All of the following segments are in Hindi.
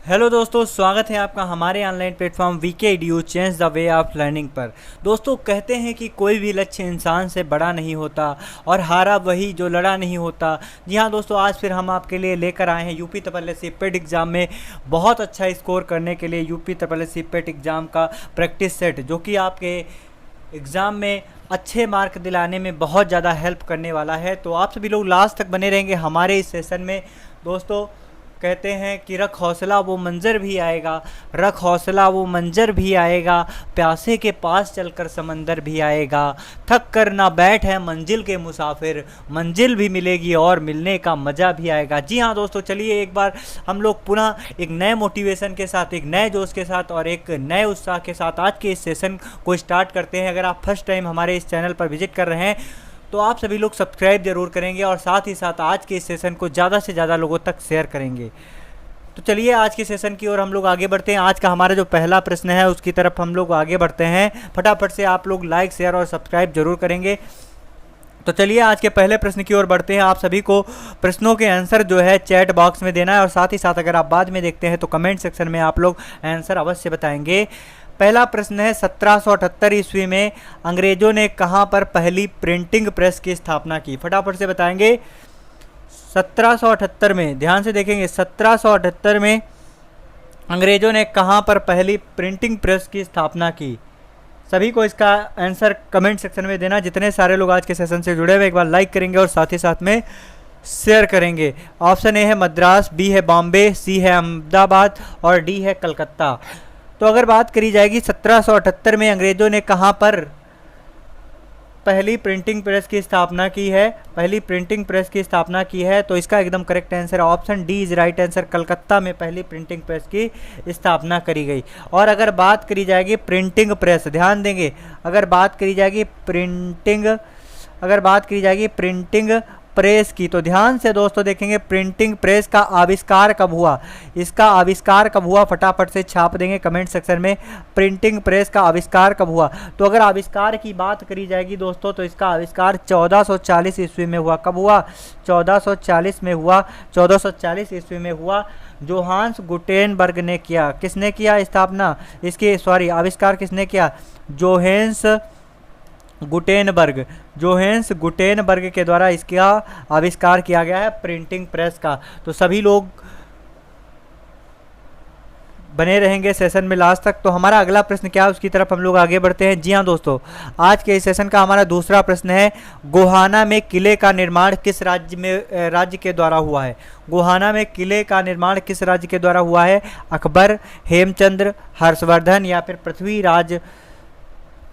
हेलो दोस्तों, स्वागत है आपका हमारे online platform VK edu change the way of learning पर। दोस्तों, कहते हैं कि कोई भी लक्ष्य इंसान से बड़ा नहीं होता और हारा वही जो लड़ा नहीं होता। जी हाँ दोस्तों, आज फिर हम आपके लिए लेकर आए हैं यूपी ट्रिपल पेट एग्ज़ाम में बहुत अच्छा स्कोर करने के लिए यूपी ट्रिपल पेट एग्ज़ाम का प्रैक्टिस सेट, जो कि आपके एग्ज़ाम में अच्छे मार्क दिलाने में बहुत ज़्यादा हेल्प करने वाला है। तो आप सभी लोग लास्ट तक बने रहेंगे हमारे इस सेशन में। दोस्तों, कहते हैं कि रख हौसला वो मंजर भी आएगा, रख हौसला वो मंजर भी आएगा, प्यासे के पास चलकर समंदर भी आएगा, थक कर ना बैठ है मंजिल के मुसाफिर, मंजिल भी मिलेगी और मिलने का मज़ा भी आएगा। जी हाँ दोस्तों, चलिए एक बार हम लोग पुनः एक नए मोटिवेशन के साथ, एक नए जोश के साथ और एक नए उत्साह के साथ आज के इस सेशन को स्टार्ट करते हैं। अगर आप फर्स्ट टाइम हमारे इस चैनल पर विजिट कर रहे हैं तो आप सभी लोग सब्सक्राइब जरूर करेंगे और साथ ही साथ आज के इस सेशन को ज़्यादा से ज़्यादा लोगों तक शेयर करेंगे। तो चलिए आज के सेशन की ओर हम लोग आगे बढ़ते हैं। आज का हमारा जो पहला प्रश्न है उसकी तरफ हम लोग आगे बढ़ते हैं। फटाफट से आप लोग लाइक, शेयर और सब्सक्राइब जरूर करेंगे। तो चलिए आज के पहले प्रश्न की ओर बढ़ते हैं। आप सभी को प्रश्नों के आंसर जो है चैट बॉक्स में देना है और साथ ही साथ अगर आप बाद में देखते हैं तो कमेंट सेक्शन में आप लोग आंसर अवश्य बताएंगे। पहला प्रश्न है, 1778 ईस्वी में अंग्रेजों ने कहां पर पहली प्रिंटिंग प्रेस की स्थापना की? फटाफट से बताएंगे। 1778 में, ध्यान से देखेंगे, 1778 में अंग्रेजों ने कहां पर पहली प्रिंटिंग प्रेस की स्थापना की? सभी को इसका आंसर कमेंट सेक्शन में देना। जितने सारे लोग आज के सेशन से जुड़े हुए एक बार लाइक करेंगे और साथ ही साथ में शेयर करेंगे। ऑप्शन ए है मद्रास, बी है बॉम्बे, सी है अहमदाबाद और डी है कलकत्ता। तो अगर बात करी जाएगी 1778 में अंग्रेजों ने कहां पर पहली प्रिंटिंग प्रेस की स्थापना की है, पहली प्रिंटिंग प्रेस की स्थापना की है, तो इसका एकदम correct answer option D is right answer. Calcutta में पहली प्रिंटिंग प्रेस की स्थापना करी गई। और अगर बात करी जाएगी प्रिंटिंग प्रेस, ध्यान देंगे, अगर बात करी जाएगी प्रिंटिंग प्रेस की, तो ध्यान से दोस्तों देखेंगे प्रिंटिंग प्रेस का आविष्कार कब हुआ? इसका आविष्कार कब हुआ? फटाफट से छाप देंगे कमेंट सेक्शन में, प्रिंटिंग प्रेस का आविष्कार कब हुआ? तो अगर आविष्कार की बात करी जाएगी दोस्तों तो इसका आविष्कार 1440 ईस्वी में हुआ। कब हुआ? 1440 में हुआ। 1440 ईस्वी में हुआ। जोहान्स गुटेनबर्ग ने किया। किसने किया स्थापना इसकी, सॉरी आविष्कार किसने किया? जोहेंस गुटेनबर्ग के द्वारा इसका आविष्कार किया गया है प्रिंटिंग प्रेस का। तो सभी लोग बने रहेंगे सेशन में लास्ट तक। तो हमारा अगला प्रश्न क्या है उसकी तरफ हम लोग आगे बढ़ते हैं। जी हाँ दोस्तों, आज के इस सेशन का हमारा दूसरा प्रश्न है, गोहाना में किले का निर्माण किस राज्य के द्वारा हुआ है? गोहाना में किले का निर्माण किस राज्य के द्वारा हुआ है? अकबर, हेमचंद्र, हर्षवर्धन या फिर पृथ्वीराज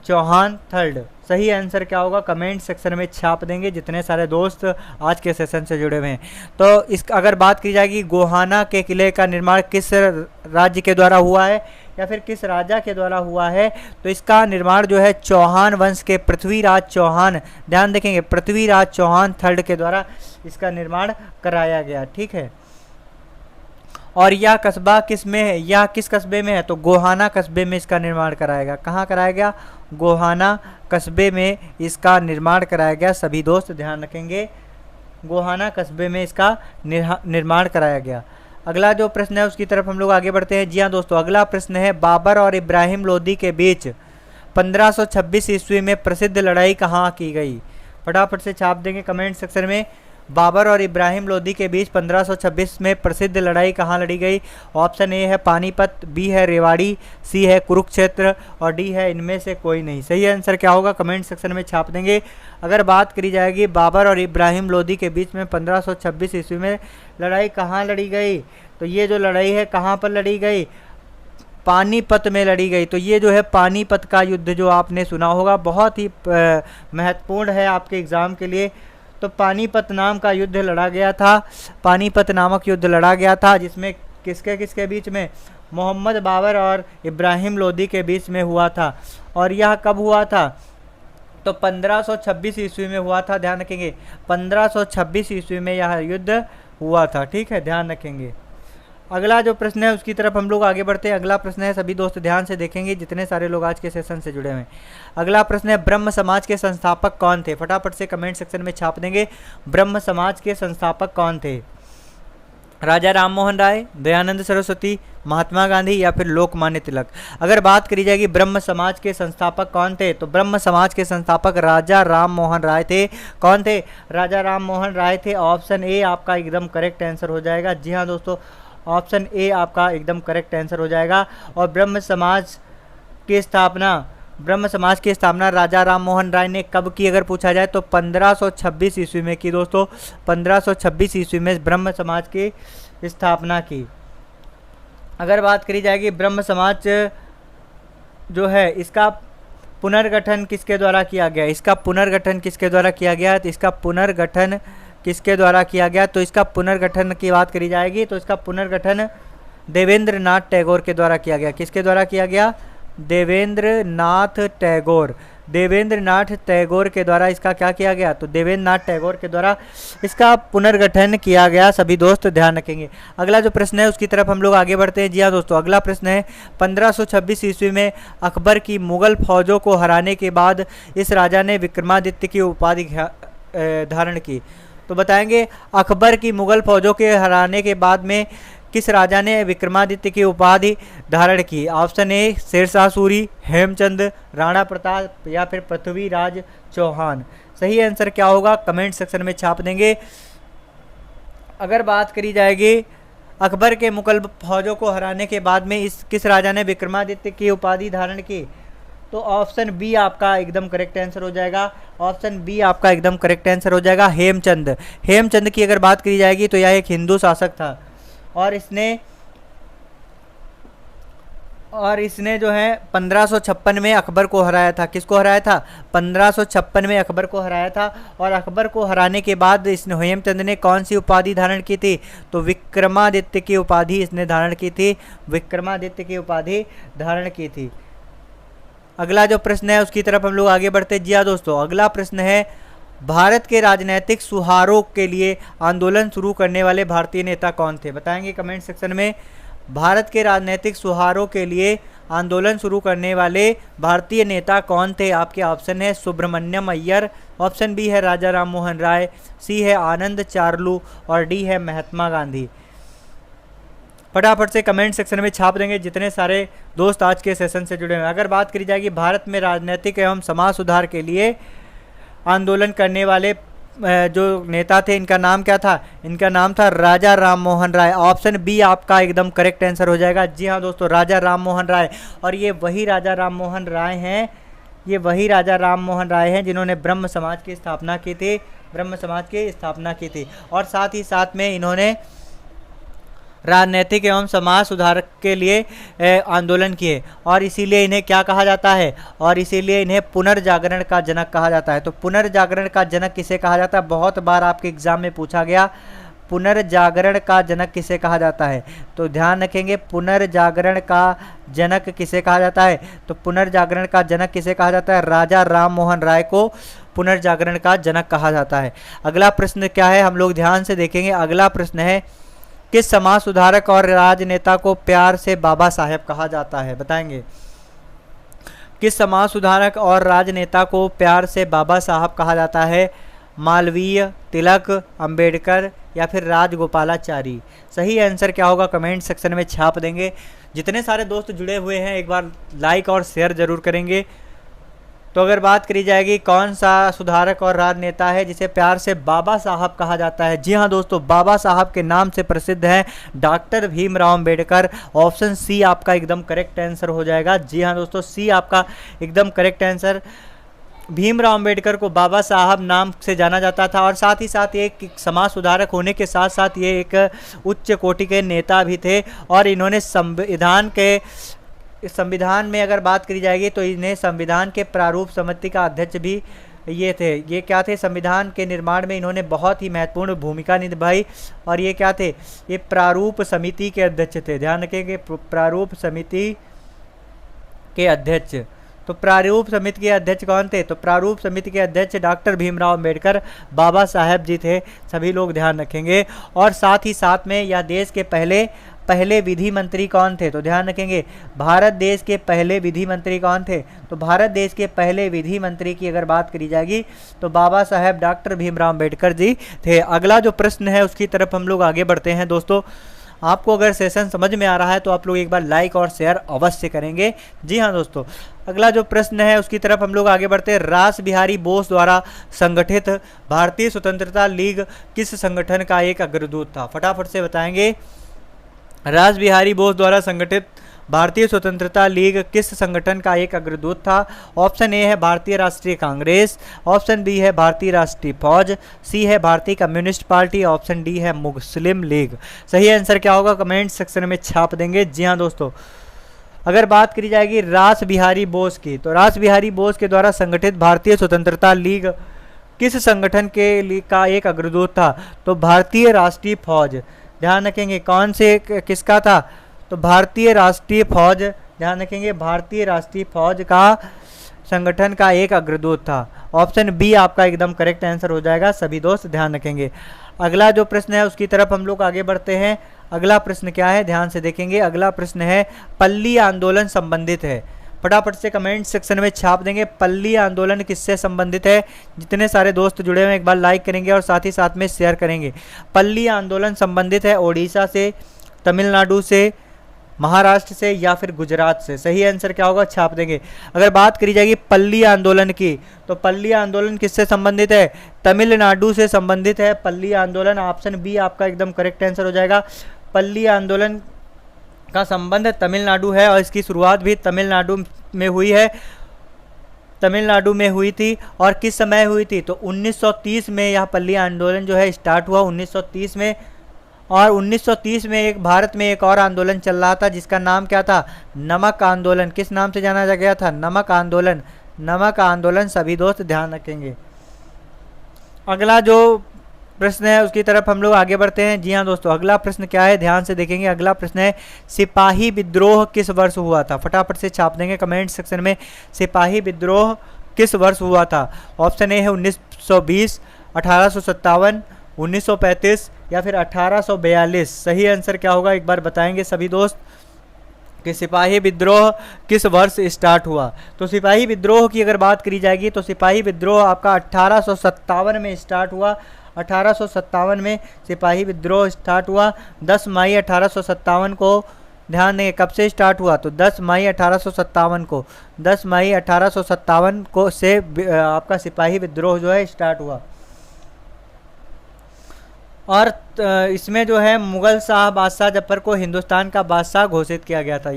चौहान थर्ड? सही आंसर क्या होगा कमेंट सेक्शन में छाप देंगे जितने सारे दोस्त आज के सेशन से जुड़े हुए हैं। तो इस अगर बात की जाएगी गोहाना के किले का निर्माण किस राज्य के द्वारा हुआ है या फिर किस राजा के द्वारा हुआ है, तो इसका निर्माण जो है चौहान वंश के पृथ्वीराज चौहान, ध्यान देखेंगे, पृथ्वीराज चौहान थर्ड के द्वारा इसका निर्माण कराया गया। ठीक है। और यह कस्बा किस में है, यह किस कस्बे में है? तो गोहाना कस्बे में इसका निर्माण कराया गया। कहाँ कराया गया? गोहाना कस्बे में इसका निर्माण कराया गया। सभी दोस्त ध्यान रखेंगे, गोहाना कस्बे में इसका निर्माण कराया गया। अगला जो प्रश्न है उसकी तरफ हम लोग आगे बढ़ते हैं। जी हाँ दोस्तों, अगला प्रश्न है, बाबर और इब्राहिम लोदी के बीच 1526 ईस्वी में प्रसिद्ध लड़ाई कहाँ की गई? फटाफट से छाप देंगे कमेंट सेक्शन में। बाबर और इब्राहिम लोदी के बीच 1526 में प्रसिद्ध लड़ाई कहाँ लड़ी गई? ऑप्शन ए है पानीपत, बी है रेवाड़ी, सी है कुरुक्षेत्र और डी है इनमें से कोई नहीं। सही आंसर क्या होगा कमेंट सेक्शन में छाप देंगे। अगर बात करी जाएगी बाबर और इब्राहिम लोदी के बीच में 1526 ईस्वी में लड़ाई कहाँ लड़ी गई, तो ये जो लड़ाई है कहाँ पर लड़ी गई? पानीपत में लड़ी गई। तो ये जो है पानीपत का युद्ध जो आपने सुना होगा, बहुत ही महत्वपूर्ण है आपके एग्ज़ाम के लिए। तो पानीपत नाम का युद्ध लड़ा गया था, पानीपत नामक युद्ध लड़ा गया था जिसमें किसके किसके बीच में? मोहम्मद बाबर और इब्राहिम लोदी के बीच में हुआ था। और यह कब हुआ था? तो 1526 ईस्वी में हुआ था। ध्यान रखेंगे 1526 ईस्वी में यह युद्ध हुआ था। ठीक है, ध्यान रखेंगे। अगला जो प्रश्न है उसकी तरफ हम लोग आगे बढ़ते हैं। अगला प्रश्न है, सभी दोस्त ध्यान से देखेंगे जितने सारे लोग आज के सेशन से जुड़े हुए हैं। अगला प्रश्न है, ब्रह्म समाज के संस्थापक कौन थे? फटाफट से कमेंट सेक्शन में छाप देंगे, ब्रह्म समाज के संस्थापक कौन थे? राजा राम मोहन राय, दयानंद सरस्वती, महात्मा गांधी या फिर लोकमान्य तिलक। अगर बात करी जाएगी ब्रह्म समाज के संस्थापक कौन थे, तो ब्रह्म समाज के संस्थापक राजा राम मोहन राय थे। कौन थे? राजा राम मोहन राय थे। ऑप्शन ए आपका एकदम करेक्ट आंसर हो जाएगा। जी हाँ दोस्तों, ऑप्शन ए आपका एकदम करेक्ट आंसर हो जाएगा। और ब्रह्म समाज की स्थापना राजा राम मोहन राय ने कब की अगर पूछा जाए तो 1526 ईस्वी में की दोस्तों। 1526 ईस्वी में ब्रह्म समाज की स्थापना की। अगर बात करी जाएगी ब्रह्म समाज जो है इसका पुनर्गठन किसके द्वारा किया गया, इसका पुनर्गठन किसके द्वारा किया गया, तो इसका पुनर्गठन किसके द्वारा किया गया, तो इसका पुनर्गठन की बात करी जाएगी तो इसका पुनर्गठन देवेंद्र नाथ टैगोर के द्वारा किया गया। किसके द्वारा किया गया? देवेंद्र नाथ टैगोर के द्वारा इसका क्या किया गया, तो देवेंद्र नाथ टैगोर के द्वारा इसका पुनर्गठन किया गया। सभी दोस्त ध्यान रखेंगे। अगला जो प्रश्न है उसकी तरफ हम लोग आगे बढ़ते हैं। जी हाँ दोस्तों, अगला प्रश्न है 1526 ईस्वी में अकबर की मुगल फौजों को हराने के बाद इस राजा ने विक्रमादित्य की उपाधि धारण की। तो बताएंगे अकबर की मुगल फौजों के हराने के बाद में किस राजा ने विक्रमादित्य की उपाधि धारण की। ऑप्शन ए शेरशाह सूरी, हेमचंद, राणा प्रताप या फिर पृथ्वीराज चौहान। सही आंसर क्या होगा कमेंट सेक्शन में छाप देंगे। अगर बात करी जाएगी अकबर के मुगल फौजों को हराने के बाद में किस राजा ने विक्रमादित्य की उपाधि धारण की, तो ऑप्शन बी आपका एकदम करेक्ट आंसर हो जाएगा। ऑप्शन बी आपका एकदम करेक्ट आंसर हो जाएगा, हेमचंद की अगर बात करी जाएगी तो यह एक हिंदू शासक था और इसने जो है 1556 में अकबर को हराया था। किसको हराया था? 1556 में अकबर को हराया था। और अकबर को हराने के बाद इसने हेमचंद ने कौन सी उपाधि धारण की थी, तो विक्रमादित्य की उपाधि इसने धारण की थी। अगला जो प्रश्न है उसकी तरफ हम लोग आगे बढ़ते हैं। जी हाँ दोस्तों, अगला प्रश्न है भारत के राजनीतिक सुधारों के लिए आंदोलन शुरू करने वाले भारतीय नेता कौन थे। बताएंगे कमेंट सेक्शन में। भारत के राजनीतिक सुधारों के लिए आंदोलन शुरू करने वाले भारतीय नेता कौन थे। आपके ऑप्शन है सुब्रमण्यम अय्यर, ऑप्शन बी है राजा राम मोहन राय, सी है आनंद चारलू और डी है महात्मा गांधी। फटाफट से कमेंट सेक्शन में छाप देंगे जितने सारे दोस्त आज के सेशन से जुड़े हैं। अगर बात करी जाएगी भारत में राजनीतिक एवं समाज सुधार के लिए आंदोलन करने वाले जो नेता थे, इनका नाम क्या था? इनका नाम था राजा राम मोहन राय। ऑप्शन बी आपका एकदम करेक्ट आंसर हो जाएगा। जी हाँ दोस्तों, राजा राम मोहन राय। और ये वही राजा राम मोहन राय हैं जिन्होंने ब्रह्म समाज की स्थापना की थी। और साथ ही साथ में इन्होंने राजनीतिक एवं समाज सुधार के लिए आंदोलन किए और इसीलिए इन्हें क्या कहा जाता है, और इसीलिए इन्हें पुनर्जागरण का जनक कहा जाता है। तो पुनर्जागरण का जनक किसे कहा जाता है? बहुत बार आपके एग्जाम में पूछा गया, पुनर्जागरण का जनक किसे कहा जाता है, तो ध्यान रखेंगे पुनर्जागरण का जनक किसे कहा जाता है। तो पुनर्जागरण का जनक किसे कहा जाता है? राजा राम मोहन राय को पुनर्जागरण का जनक कहा जाता है। अगला प्रश्न क्या है हम लोग ध्यान से देखेंगे। अगला प्रश्न है किस समाज सुधारक और राजनेता को प्यार से बाबा साहेब कहा जाता है। बताएंगे किस समाज सुधारक और राजनेता को प्यार से बाबा साहब कहा जाता है? मालवीय, तिलक, अंबेडकर या फिर राजगोपालाचारी। सही आंसर क्या होगा कमेंट सेक्शन में छाप देंगे। जितने सारे दोस्त जुड़े हुए हैं एक बार लाइक और शेयर जरूर करेंगे। तो अगर बात करी जाएगी कौन सा सुधारक और राजनेता है जिसे प्यार से बाबा साहब कहा जाता है, जी हाँ दोस्तों, बाबा साहब के नाम से प्रसिद्ध है doctor Bhimrao Ambedkar. Option C आपका एकदम करेक्ट आंसर हो जाएगा। जी हाँ दोस्तों, सी आपका एकदम करेक्ट आंसर। भीमराव अंबेडकर को बाबा साहब नाम से जाना जाता था और साथ ही साथ एक समाज सुधारक होने के साथ साथ ये एक उच्च कोटि के नेता भी थे। और इन्होंने संविधान में अगर बात करी जाएगी तो इन्हें संविधान के प्रारूप समिति का अध्यक्ष भी ये थे। ये क्या थे? संविधान के निर्माण में इन्होंने बहुत ही महत्वपूर्ण भूमिका निभाई। और ये क्या थे? ये प्रारूप समिति के अध्यक्ष थे। ध्यान रखेंगे प्रारूप समिति के अध्यक्ष। तो प्रारूप समिति के अध्यक्ष कौन थे? तो प्रारूप समिति के अध्यक्ष डॉक्टर भीमराव अंबेडकर बाबा साहेब जी थे। सभी लोग ध्यान रखेंगे। और साथ ही साथ में यह देश के पहले पहले विधि मंत्री कौन थे? तो ध्यान रखेंगे भारत देश के पहले विधि मंत्री कौन थे? तो भारत देश के पहले विधि मंत्री की अगर बात करी जाएगी तो बाबा साहेब डॉक्टर भीमराव अंबेडकर जी थे। अगला जो प्रश्न है उसकी तरफ हम लोग आगे बढ़ते हैं। दोस्तों आपको अगर सेशन समझ में आ रहा है तो आप लोग एक बार लाइक और शेयर अवश्य करेंगे। जी हाँ दोस्तों, अगला जो प्रश्न है उसकी तरफ हम लोग आगे बढ़ते हैं। रास बिहारी बोस द्वारा संगठित भारतीय स्वतंत्रता लीग किस संगठन का एक अग्रदूत था? फटाफट से बताएंगे। रास बिहारी बोस द्वारा संगठित भारतीय स्वतंत्रता लीग किस संगठन का एक अग्रदूत था? ऑप्शन ए है भारतीय राष्ट्रीय कांग्रेस, ऑप्शन बी है भारतीय राष्ट्रीय फौज, सी है भारतीय कम्युनिस्ट पार्टी, ऑप्शन डी है मुस्लिम लीग। सही आंसर क्या होगा कमेंट सेक्शन में छाप देंगे। जी हाँ दोस्तों, अगर बात करी जाएगी रास बिहारी बोस की तो रास बिहारी बोस के द्वारा संगठित भारतीय स्वतंत्रता लीग किस संगठन के का एक अग्रदूत था? तो भारतीय राष्ट्रीय फौज। ध्यान रखेंगे कौन से किसका था? तो भारतीय राष्ट्रीय फौज। ध्यान रखेंगे भारतीय राष्ट्रीय फौज का संगठन का एक अग्रदूत था। ऑप्शन बी आपका एकदम करेक्ट आंसर हो जाएगा। सभी दोस्त ध्यान रखेंगे। अगला जो प्रश्न है उसकी तरफ हम लोग आगे बढ़ते हैं। अगला प्रश्न क्या है ध्यान से देखेंगे। अगला प्रश्न है पल्ली आंदोलन संबंधित है। फटाफट से कमेंट सेक्शन में छाप देंगे पल्ली आंदोलन किससे संबंधित है। जितने सारे दोस्त जुड़े हुए हैं एक बार लाइक करेंगे और साथ ही साथ में शेयर करेंगे। पल्ली आंदोलन संबंधित है ओडिशा से, तमिलनाडु से, महाराष्ट्र से या फिर गुजरात से। सही आंसर क्या होगा छाप देंगे। अगर बात करी जाएगी पल्ली आंदोलन की तो पल्ली आंदोलन किससे संबंधित है? तमिलनाडु से संबंधित है पल्ली आंदोलन। ऑप्शन बी आपका एकदम करेक्ट आंसर हो जाएगा। पल्ली आंदोलन का संबंध तमिलनाडु है और इसकी शुरुआत भी तमिलनाडु में हुई है। तमिलनाडु में हुई थी और किस समय हुई थी? तो 1930 में यह पल्ली आंदोलन जो है स्टार्ट हुआ 1930 में। और 1930 में एक भारत में एक और आंदोलन चल रहा था जिसका नाम क्या था? नमक आंदोलन। किस नाम से जाना गया था? नमक आंदोलन। नमक आंदोलन। सभी दोस्त ध्यान रखेंगे। अगला जो प्रश्न है उसकी तरफ हम लोग आगे बढ़ते हैं। जी हाँ दोस्तों, अगला प्रश्न क्या है ध्यान से देखेंगे। अगला प्रश्न है सिपाही विद्रोह किस वर्ष हुआ था? फटाफट से छाप देंगे कमेंट सेक्शन में सिपाही विद्रोह किस वर्ष हुआ था। ऑप्शन ए है 1920, 1857, 1935 या फिर 1842। सही आंसर क्या होगा एक बार बताएंगे सभी दोस्त कि सिपाही विद्रोह किस वर्ष स्टार्ट हुआ। तो सिपाही विद्रोह की अगर बात करी जाएगी तो सिपाही विद्रोह आपका 1857 में स्टार्ट हुआ। 1857 में सिपाही विद्रोह स्टार्ट हुआ। 10 मई 1857 को ध्यान दें कब से स्टार्ट हुआ? तो 10 मई 1857 को। 10 मई 1857 को से आपका सिपाही विद्रोह जो है स्टार्ट हुआ। और इसमें जो है मुगल शाह बादशाह जफर को हिंदुस्तान का बादशाह घोषित किया गया था।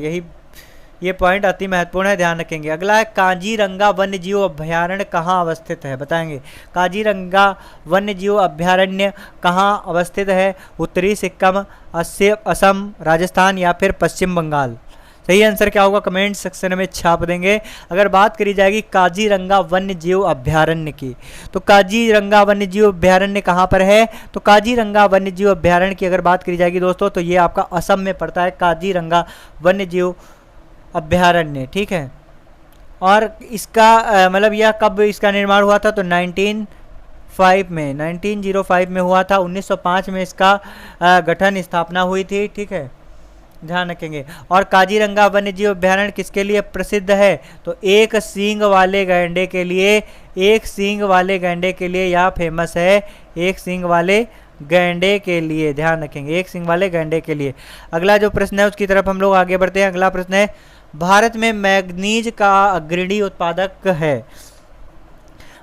ये पॉइंट अति महत्वपूर्ण है, ध्यान रखेंगे। अगला है काजीरंगा वन्यजीव अभ्यारण्य कहाँ अवस्थित है? बताएंगे काजीरंगा वन्यजीव अभ्यारण्य कहाँ अवस्थित है? उत्तरी सिक्किम, असम, राजस्थान या फिर पश्चिम बंगाल। सही आंसर क्या होगा कमेंट सेक्शन में छाप देंगे। अगर बात करी जाएगी काजीरंगा वन्यजीव अभ्यारण्य की तो काजीरंगा वन्यजीव अभ्यारण्य कहाँ पर है? तो काजीरंगा वन्यजीव अभ्यारण्य की अगर बात करी जाएगी दोस्तों तो ये आपका असम में पड़ता है काजीरंगा वन्यजीव अभ्यारण्य। ठीक है, और इसका मतलब यह कब इसका निर्माण हुआ था? तो 1905 में हुआ था। 1905 में इसका गठन स्थापना हुई थी। ठीक है, ध्यान रखेंगे। और काजीरंगा वन्यजीव अभ्यारण्य किसके लिए प्रसिद्ध है? तो एक सींग वाले गैंडे के लिए। एक सींग वाले गैंडे के लिए यह फेमस है। एक सींग वाले गैंडे के लिए ध्यान रखेंगे। एक सींग वाले गैंडे के लिए। अगला जो प्रश्न है उसकी तरफ हम लोग आगे बढ़ते हैं। अगला प्रश्न है भारत में मैग्नीज का अग्रणी उत्पादक है।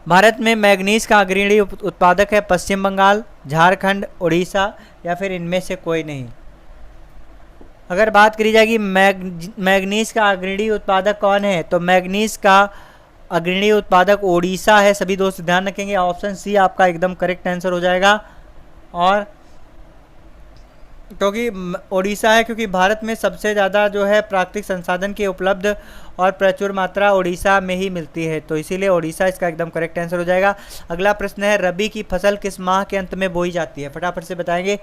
भारत में मैग्नीज का अग्रणी उत्पादक है पश्चिम बंगाल, झारखंड, उड़ीसा या फिर इनमें से कोई नहीं। अगर बात करी जाएगी मैग्नीज का अग्रणी उत्पादक कौन है? तो मैग्नीज का अग्रणी उत्पादक ओडिशा है। सभी दोस्त ध्यान रखेंगे। ऑप्शन सी आपका एकदम करेक्ट आंसर हो जाएगा। और क्योंकि ओडिशा है क्योंकि भारत में सबसे ज़्यादा जो है प्राकृतिक संसाधन की उपलब्ध और प्रचुर मात्रा ओडिशा में ही मिलती है, तो इसीलिए ओडिशा इसका एकदम करेक्ट आंसर हो जाएगा। अगला प्रश्न है रबी की फसल किस माह के अंत में बोई जाती है? फटाफट से बताएंगे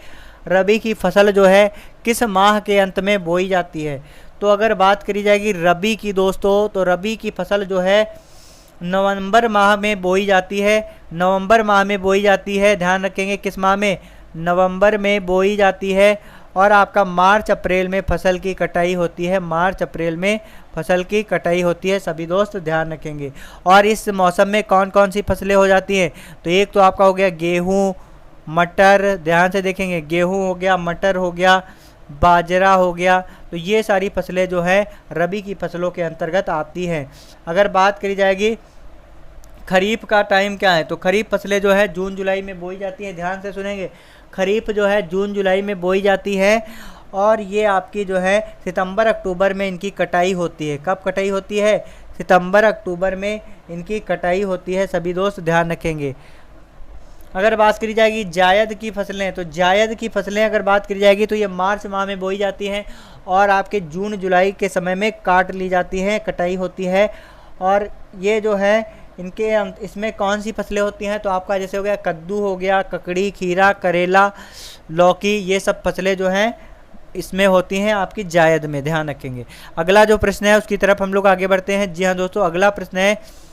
रबी की फसल जो है किस माह के अंत में बोई जाती है? तो अगर बात करी जाएगी रबी की दोस्तों तो रबी की फसल जो है नवंबर माह में बोई जाती है। नवंबर माह में बोई जाती है। ध्यान रखेंगे किस माह में? नवंबर में बोई जाती है। और आपका मार्च अप्रैल में फसल की कटाई होती है। मार्च अप्रैल में फसल की कटाई होती है, सभी दोस्त ध्यान रखेंगे। और इस मौसम में कौन कौन सी फसलें हो जाती हैं, तो एक तो आपका हो गया गेहूँ, मटर, ध्यान से देखेंगे, गेहूँ हो गया, मटर हो गया, बाजरा हो गया। तो ये सारी फसलें जो है रबी की फसलों के अंतर्गत आती हैं। अगर बात करी जाएगी खरीफ का टाइम क्या है, तो खरीफ फसलें जो है जून जुलाई में बोई जाती हैं। ध्यान से सुनेंगे, खरीफ जो है जून जुलाई में बोई जाती है और ये आपकी जो है सितंबर अक्टूबर में इनकी कटाई होती है। कब कटाई होती है, सितंबर अक्टूबर में इनकी कटाई होती है, सभी दोस्त ध्यान रखेंगे। अगर बात करी जाएगी जायद की फसलें, तो जायद की फसलें अगर बात करी जाएगी तो ये मार्च माह में बोई जाती हैं और आपके जून जुलाई के समय में काट ली जाती हैं, कटाई होती है। और ये जो है इनके इसमें कौन सी फसलें होती हैं, तो आपका जैसे हो गया कद्दू हो गया, ककड़ी, खीरा, करेला, लौकी, ये सब फसलें जो हैं इसमें होती हैं आपकी जायद में, ध्यान रखेंगे। अगला जो प्रश्न है उसकी तरफ हम लोग आगे बढ़ते हैं। जी हाँ दोस्तों, अगला प्रश्न है,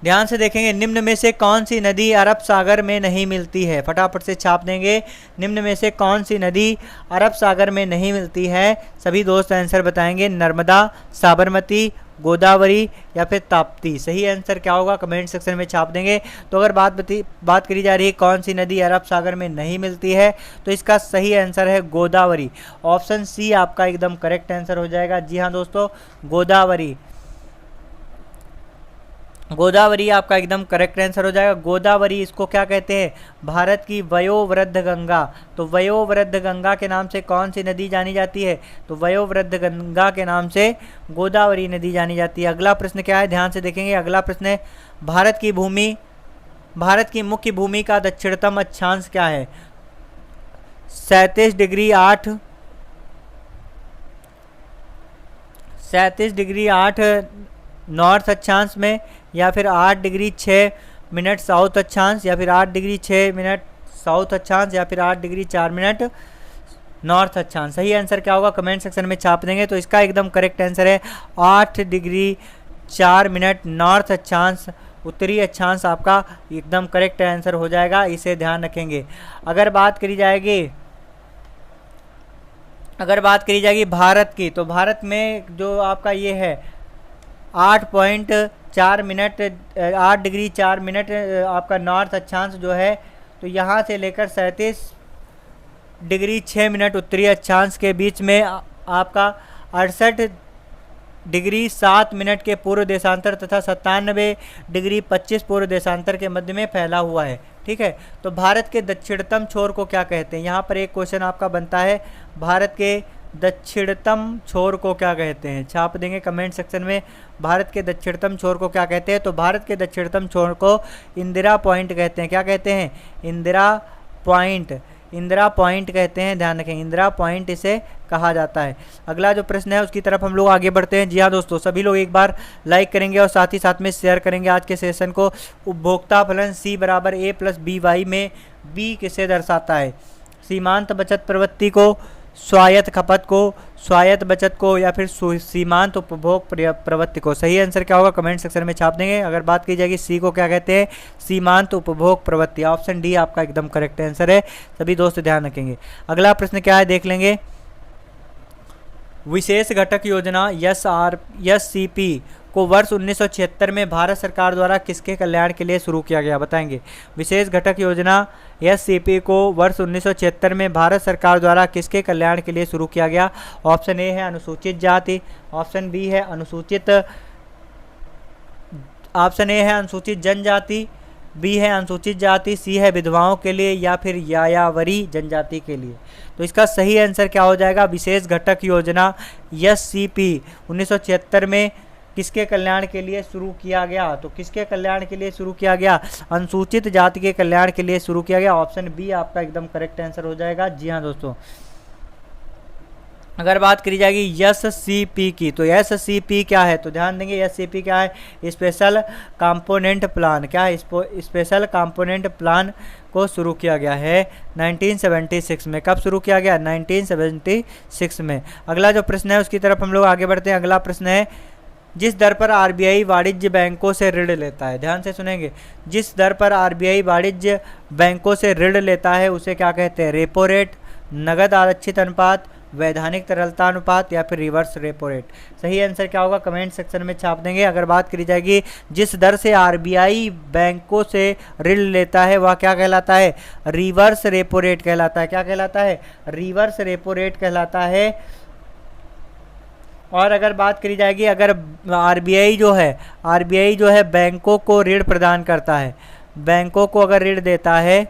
ध्यान से देखेंगे, निम्न में से कौन सी नदी अरब सागर में नहीं मिलती है, फटाफट से छाप देंगे। निम्न में से कौन सी नदी अरब सागर में नहीं मिलती है, सभी दोस्त आंसर बताएंगे। नर्मदा, साबरमती, गोदावरी या फिर ताप्ती। सही आंसर क्या होगा कमेंट सेक्शन में छाप देंगे। तो अगर बात करी जा रही है कौन सी नदी अरब सागर में नहीं मिलती है, तो इसका सही आंसर है गोदावरी। ऑप्शन सी आपका एकदम करेक्ट आंसर हो जाएगा। जी हाँ दोस्तों, गोदावरी, गोदावरी आपका एकदम करेक्ट आंसर हो जाएगा। गोदावरी इसको क्या कहते हैं, भारत की वयोवृद्ध गंगा। तो वयोवृद्ध गंगा के नाम से कौन सी नदी जानी जाती है, तो वयोवृद्ध गंगा के नाम से गोदावरी नदी जानी जाती है। अगला प्रश्न क्या है, ध्यान से देखेंगे। अगला प्रश्न है, भारत की मुख्य भूमि का दक्षिणतम अक्षांश क्या है, 37 डिग्री 8 नॉर्थ अक्षांश में, या फिर 8 डिग्री 6 मिनट साउथ अक्षांश, या फिर 8 डिग्री 6 मिनट साउथ अक्षांश, या फिर 8 डिग्री 4 मिनट नॉर्थ अक्षांश। सही आंसर क्या होगा कमेंट सेक्शन में छाप देंगे। तो इसका एकदम करेक्ट आंसर है 8 डिग्री 4 मिनट नॉर्थ अक्षांश, उत्तरी अक्षांश आपका एकदम करेक्ट आंसर हो जाएगा, इसे ध्यान रखेंगे। अगर बात करी जाएगी भारत की, तो भारत में जो आपका ये है 8.4 मिनट 8 डिग्री 4 मिनट आपका नॉर्थ अक्षांश जो है, तो यहाँ से लेकर 37 डिग्री 6 मिनट उत्तरी अक्षांश के बीच में आपका 68 डिग्री 7 मिनट के पूर्व देशांतर तथा 97 डिग्री 25 पूर्व देशांतर के मध्य में फैला हुआ है। ठीक है, तो भारत के दक्षिणतम छोर को क्या कहते हैं, यहाँ पर एक क्वेश्चन आपका बनता है, भारत के दक्षिणतम छोर को क्या कहते हैं, छाप देंगे कमेंट सेक्शन में। भारत के दक्षिणतम छोर को क्या कहते हैं, तो भारत के दक्षिणतम छोर को इंदिरा पॉइंट कहते हैं। क्या कहते हैं, इंदिरा पॉइंट कहते हैं, ध्यान रखें, इंदिरा पॉइंट इसे कहा जाता है। अगला जो प्रश्न है उसकी तरफ हम लोग आगे बढ़ते हैं। जी हाँ दोस्तों, सभी लोग एक बार लाइक करेंगे और साथ ही साथ में शेयर करेंगे आज के सेशन को। उपभोक्ता फलन C बराबर A प्लस BY में B किसे दर्शाता है, सीमांत बचत प्रवृत्ति को, स्वायत्त खपत को, स्वायत्त बचत को, या फिर सीमांत उपभोग प्रवृत्ति को। सही आंसर क्या होगा कमेंट सेक्शन में छाप देंगे। अगर बात की जाएगी सी को क्या कहते हैं, सीमांत उपभोग प्रवृत्ति। ऑप्शन डी आपका एकदम करेक्ट आंसर है, सभी दोस्त ध्यान रखेंगे। अगला प्रश्न क्या है देख लेंगे। विशेष घटक योजना SCP को वर्ष 1976 में भारत सरकार द्वारा किसके कल्याण के लिए शुरू किया गया, बताएंगे। विशेष घटक योजना SCP को वर्ष 1976 में भारत सरकार द्वारा किसके कल्याण के लिए शुरू किया गया। ऑप्शन ए है अनुसूचित जाति, ऑप्शन बी है ऑप्शन ए है अनुसूचित जनजाति, बी है अनुसूचित जाति, सी है विधवाओं के लिए, या फिर यायावरी जनजाति के लिए। तो इसका सही आंसर क्या हो जाएगा, विशेष घटक योजना SCP 1976 में किसके कल्याण के लिए शुरू किया गया, तो किसके कल्याण के लिए शुरू किया गया, अनुसूचित जाति के कल्याण के लिए शुरू किया गया। ऑप्शन बी आपका एकदम करेक्ट आंसर हो जाएगा। जी हाँ दोस्तों, अगर बात करी जाएगी SCP की, तो SCP क्या है, तो ध्यान देंगे SCP क्या है, स्पेशल कंपोनेंट प्लान। क्या है, स्पेशल कंपोनेंट प्लान को शुरू किया गया है 1976 में। कब शुरू किया गया, 1976 में। अगला जो प्रश्न है उसकी तरफ हम लोग आगे बढ़ते हैं। अगला प्रश्न है, जिस दर पर RBI वाणिज्य बैंकों से ऋण लेता है, ध्यान से सुनेंगे, जिस दर पर RBI वाणिज्य बैंकों से ऋण लेता है उसे क्या कहते हैं, रेपो रेट, नगद आरक्षित अनुपात, वैधानिक तरलता अनुपात या फिर रिवर्स रेपो रेट। सही आंसर क्या होगा कमेंट सेक्शन में छाप देंगे। अगर बात करी जाएगी जिस दर से आरबीआई बैंकों से ऋण लेता है वह क्या कहलाता है? रिवर्स रेपो रेट कहलाता है। क्या कहलाता है? रिवर्स रेपो रेट कहलाता है। और अगर बात करी जाएगी, अगर आरबीआई जो है बैंकों को ऋण प्रदान करता है, बैंकों को अगर ऋण देता है,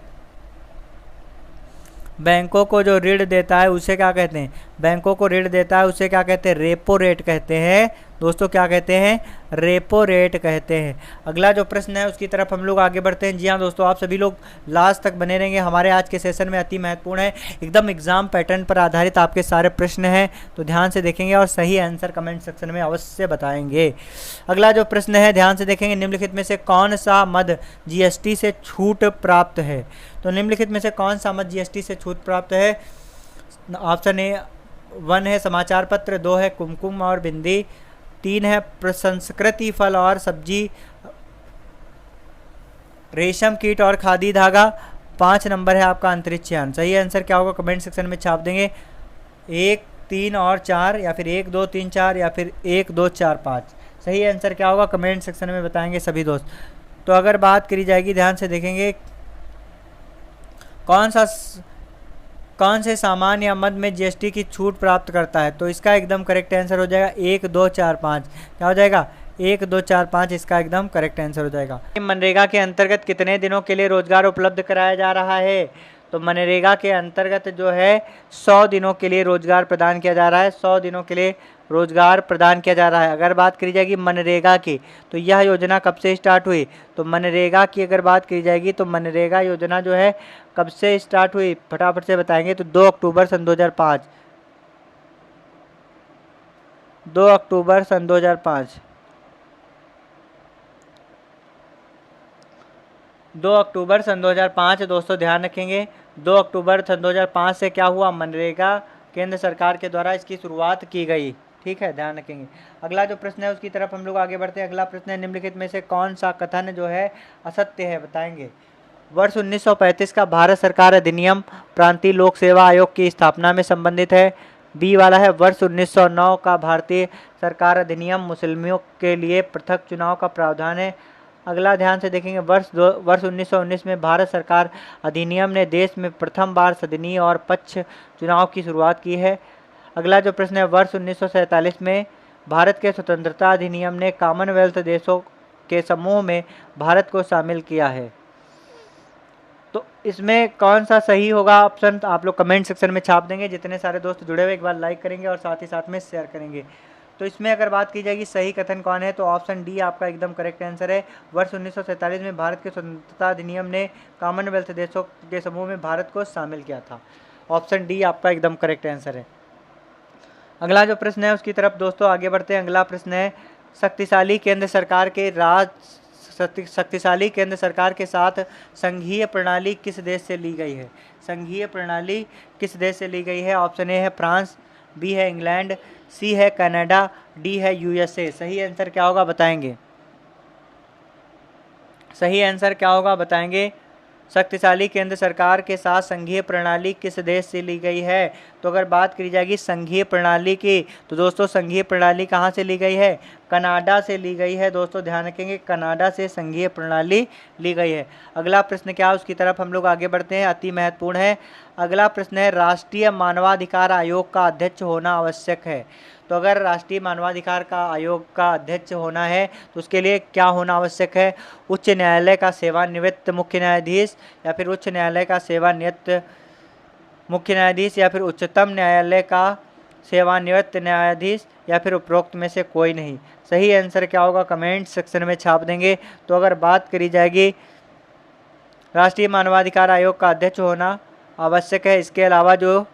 बैंकों को जो ऋण देता है उसे क्या कहते हैं? बैंकों को ऋण देता है उसे क्या कहते हैं? रेपो रेट कहते हैं दोस्तों। क्या कहते हैं? रेपो रेट कहते हैं। अगला जो प्रश्न है उसकी तरफ हम लोग आगे बढ़ते हैं। जी हाँ दोस्तों, आप सभी लोग लास्ट तक बने रहेंगे, हमारे आज के सेशन में अति महत्वपूर्ण है, एकदम एग्जाम पैटर्न पर आधारित आपके सारे प्रश्न हैं, तो ध्यान से देखेंगे और सही आंसर कमेंट सेक्शन में अवश्य बताएंगे। अगला जो प्रश्न है ध्यान से देखेंगे, निम्नलिखित में से कौन सा मद जीएसटी से छूट प्राप्त है? तो निम्नलिखित में से कौन सा मद जीएसटी से छूट प्राप्त है? ऑप्शन ए 1 है समाचार पत्र, 2 है कुमकुम और बिंदी, 3 है प्रसंस्कृति फल और सब्जी, रेशम कीट और खादी धागा, 5 नंबर है आपका अंतरिक्ष यान। सही आंसर क्या होगा कमेंट सेक्शन में छाप देंगे। 1, 3 और 4 या फिर 1, 2, 3, 4 या फिर 1, 2, 4, 5। सही आंसर क्या होगा कमेंट सेक्शन में बताएंगे सभी दोस्त। तो अगर बात करी जाएगी ध्यान से देखेंगे, कौन से सामान या मद में जीएसटी की छूट प्राप्त करता है? तो इसका एकदम करेक्ट आंसर हो जाएगा 1, 2, 4, 5। क्या हो जाएगा? 1, 2, 4, 5 इसका एकदम करेक्ट आंसर हो जाएगा। मनरेगा के अंतर्गत कितने दिनों के लिए रोजगार उपलब्ध कराया जा रहा है? तो मनरेगा के अंतर्गत जो है 100 दिनों के लिए रोजगार प्रदान किया जा रहा है। 100 दिनों के लिए रोजगार प्रदान किया जा रहा है। अगर बात करी जाएगी मनरेगा की, तो यह योजना कब से स्टार्ट हुई? तो मनरेगा की अगर बात की जाएगी तो मनरेगा योजना जो है कब से स्टार्ट हुई, फटाफट से बताएंगे। तो 2 अक्टूबर सन 2005, 2 अक्टूबर सन 2005, 2 अक्टूबर सन 2005 दोस्तों ध्यान रखेंगे। 2 अक्टूबर सन 2005 से क्या हुआ? मनरेगा केंद्र सरकार के द्वारा इसकी शुरुआत की गई। ठीक है, ध्यान रखेंगे। अगला जो प्रश्न है उसकी तरफ हम लोग आगे बढ़ते हैं। अगला प्रश्न है, निम्नलिखित में से कौन सा कथन जो है असत्य है? बताएंगे। वर्ष 1935 का भारत सरकार अधिनियम प्रांतीय लोक सेवा आयोग की स्थापना में संबंधित है। बी वाला है वर्ष 1909 का भारतीय सरकार अधिनियम मुस्लिमों के लिए पृथक चुनाव का प्रावधान है। अगला ध्यान से देखेंगे, वर्ष 1919 में भारत सरकार अधिनियम ने देश में प्रथम बार सदनीय और पक्ष चुनाव की शुरुआत की है। अगला जो प्रश्न है, वर्ष 1947 में भारत के स्वतंत्रता अधिनियम ने कॉमनवेल्थ देशों के समूह में भारत को शामिल किया है। तो इसमें कौन सा सही होगा ऑप्शन आप लोग कमेंट सेक्शन में छाप देंगे। जितने सारे दोस्त जुड़े हुए एक बार लाइक करेंगे और साथ ही साथ में शेयर करेंगे। तो इसमें अगर बात की जाएगी सही कथन कौन है, तो ऑप्शन डी आपका एकदम करेक्ट आंसर है। वर्ष 1947 में भारत के स्वतंत्रता अधिनियम ने कॉमनवेल्थ देशों के समूह में भारत को शामिल किया था। ऑप्शन डी आपका एकदम करेक्ट आंसर है। अगला जो प्रश्न है उसकी तरफ दोस्तों आगे बढ़ते हैं। अगला प्रश्न है, शक्तिशाली केंद्र सरकार के साथ संघीय प्रणाली किस देश से ली गई है? संघीय प्रणाली किस देश से ली गई है? ऑप्शन ए है फ्रांस, बी है इंग्लैंड, सी है कनाडा, डी है यूएसए। सही आंसर क्या होगा बताएंगे। सही आंसर क्या होगा बताएंगे। शक्तिशाली केंद्र सरकार के साथ संघीय प्रणाली किस देश से ली गई है? तो अगर बात करी जाएगी संघीय प्रणाली की, तो दोस्तों संघीय प्रणाली कहाँ से ली गई है? कनाडा से ली गई है। दोस्तों ध्यान रखेंगे, कनाडा से संघीय प्रणाली ली गई है। अगला प्रश्न क्या है उसकी तरफ हम लोग आगे बढ़ते हैं, अति महत्वपूर्ण है। अगला प्रश्न है, राष्ट्रीय मानवाधिकार आयोग का अध्यक्ष होना आवश्यक है। तो अगर राष्ट्रीय मानवाधिकार का आयोग का अध्यक्ष होना है तो उसके लिए क्या होना आवश्यक है? उच्च न्यायालय का सेवानिवृत्त मुख्य न्यायाधीश, या फिर उच्च न्यायालय का सेवानिवृत्त मुख्य न्यायाधीश, या फिर उच्चतम न्यायालय का सेवानिवृत्त न्यायाधीश, या फिर उपरोक्त में से कोई नहीं। सही आंसर क्या होगा कमेंट सेक्शन में छाप देंगे। तो अगर बात करी जाएगी राष्ट्रीय मानवाधिकार आयोग का अध्यक्ष होना आवश्यक है, इसके अलावा जो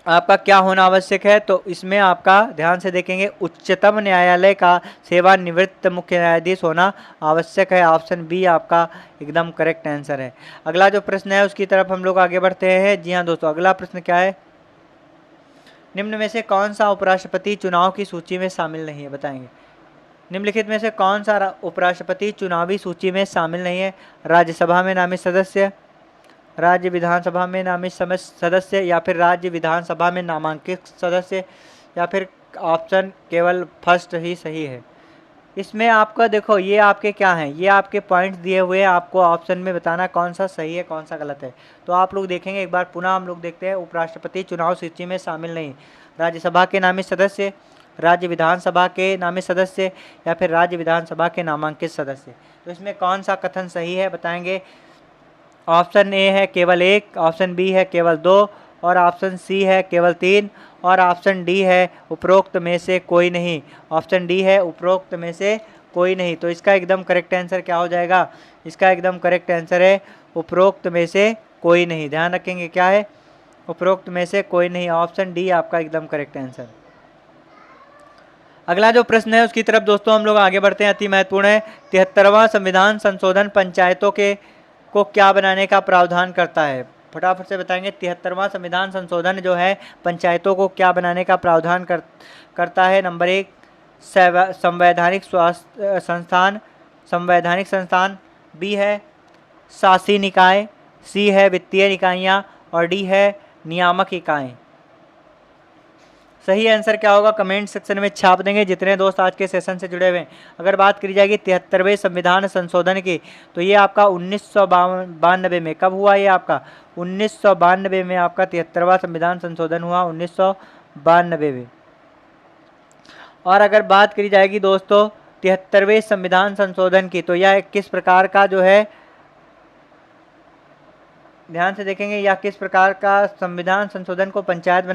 आपका क्या होना आवश्यक है, तो इसमें आपका ध्यान से देखेंगे उच्चतम न्यायालय का सेवानिवृत्त मुख्य न्यायाधीश होना आवश्यक है। ऑप्शन बी आपका एकदम करेक्ट आंसर है। अगला जो प्रश्न है उसकी तरफ हम लोग आगे बढ़ते हैं। जी हाँ दोस्तों, अगला प्रश्न क्या है, निम्न में से कौन सा उपराष्ट्रपति चुनाव की सूची में शामिल नहीं है? बताएंगे। निम्नलिखित में से कौन सा उपराष्ट्रपति चुनावी सूची में शामिल नहीं है? राज्यसभा में नामित सदस्य, राज्य विधानसभा में नामित सदस्य या फिर राज्य विधानसभा में नामांकित सदस्य या फिर ऑप्शन केवल फर्स्ट ही सही है। इसमें आपका देखो ये आपके क्या हैं, ये आपके पॉइंट्स दिए हुए हैं, आपको ऑप्शन में बताना कौन सा सही है कौन सा गलत है। तो आप लोग देखेंगे एक बार पुनः हम लोग देखते हैं। उपराष्ट्रपति चुनाव सूची में शामिल नहीं, राज्यसभा के नामित सदस्य, राज्य विधानसभा के नामित सदस्य या फिर राज्य विधानसभा के नामांकित सदस्य। तो इसमें कौन सा कथन सही है बताएंगे। ऑप्शन ए है केवल 1, ऑप्शन बी है केवल 2 और ऑप्शन सी है केवल 3 और ऑप्शन डी है उपरोक्त में से कोई नहीं। ऑप्शन डी है उपरोक्त में से कोई नहीं। तो इसका एकदम करेक्ट आंसर क्या हो जाएगा, इसका एकदम करेक्ट आंसर है उपरोक्त में से कोई नहीं। ध्यान रखेंगे क्या है, उपरोक्त में से कोई नहीं। ऑप्शन डी आपका एकदम करेक्ट आंसर। अगला जो प्रश्न है उसकी तरफ दोस्तों हम लोग आगे बढ़ते हैं, अति महत्वपूर्ण है। 73वां संविधान संशोधन पंचायतों के को क्या बनाने का प्रावधान करता है। फटाफट से बताएंगे। 73वां संविधान संशोधन जो है पंचायतों को क्या बनाने का प्रावधान करता है। नंबर 1 संवैधानिक संस्थान, बी है शासी निकाय, सी है वित्तीय इकाइयाँ और डी है नियामक इकाएँ। सही आंसर क्या होगा कमेंट सेक्शन में छाप देंगे जितने दोस्त आज के सेशन से जुड़े हुए हैं। अगर बात करी जाएगी 73वें संविधान संशोधन की तो ये आपका 1992 में, कब हुआ ये आपका 1992 में आपका 73वां संविधान संशोधन हुआ 1992 में। और अगर बात करी जाएगी दोस्तों 73वें संविधान संशोधन की तो यह किस प्रकार का जो है, ध्यान से देखेंगे, या किस प्रकार का संविधान संशोधन को पंचायत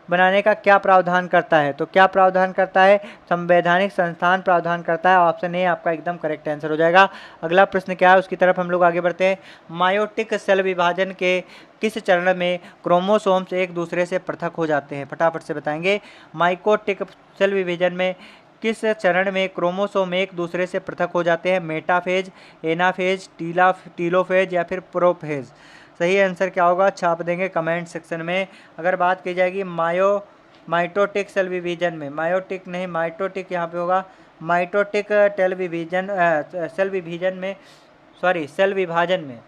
बनाने का क्या प्रावधान करता है। तो क्या प्रावधान करता है, संवैधानिक संस्थान प्रावधान करता है। ऑप्शन ए आपका एकदम करेक्ट आंसर हो जाएगा। अगला प्रश्न क्या है उसकी तरफ हम लोग आगे बढ़ते हैं। मायोटिक सेल विभाजन के किस चरण में क्रोमोसोम्स एक दूसरे से पृथक हो जाते हैं। फटाफट से बताएंगे। माइकोटिक सेल विभाजन में किस चरण में क्रोमोसोम एक दूसरे से पृथक हो जाते हैं। मेटाफेज, एनाफेज, टीलोफेज या फिर प्रोफेज। सही आंसर क्या होगा छाप देंगे कमेंट सेक्शन में। अगर बात की जाएगी माइटोटिक सेल विभाजन में, मायोटिक नहीं माइटोटिक यहाँ पे होगा, माइटोटिक सेल विभाजन में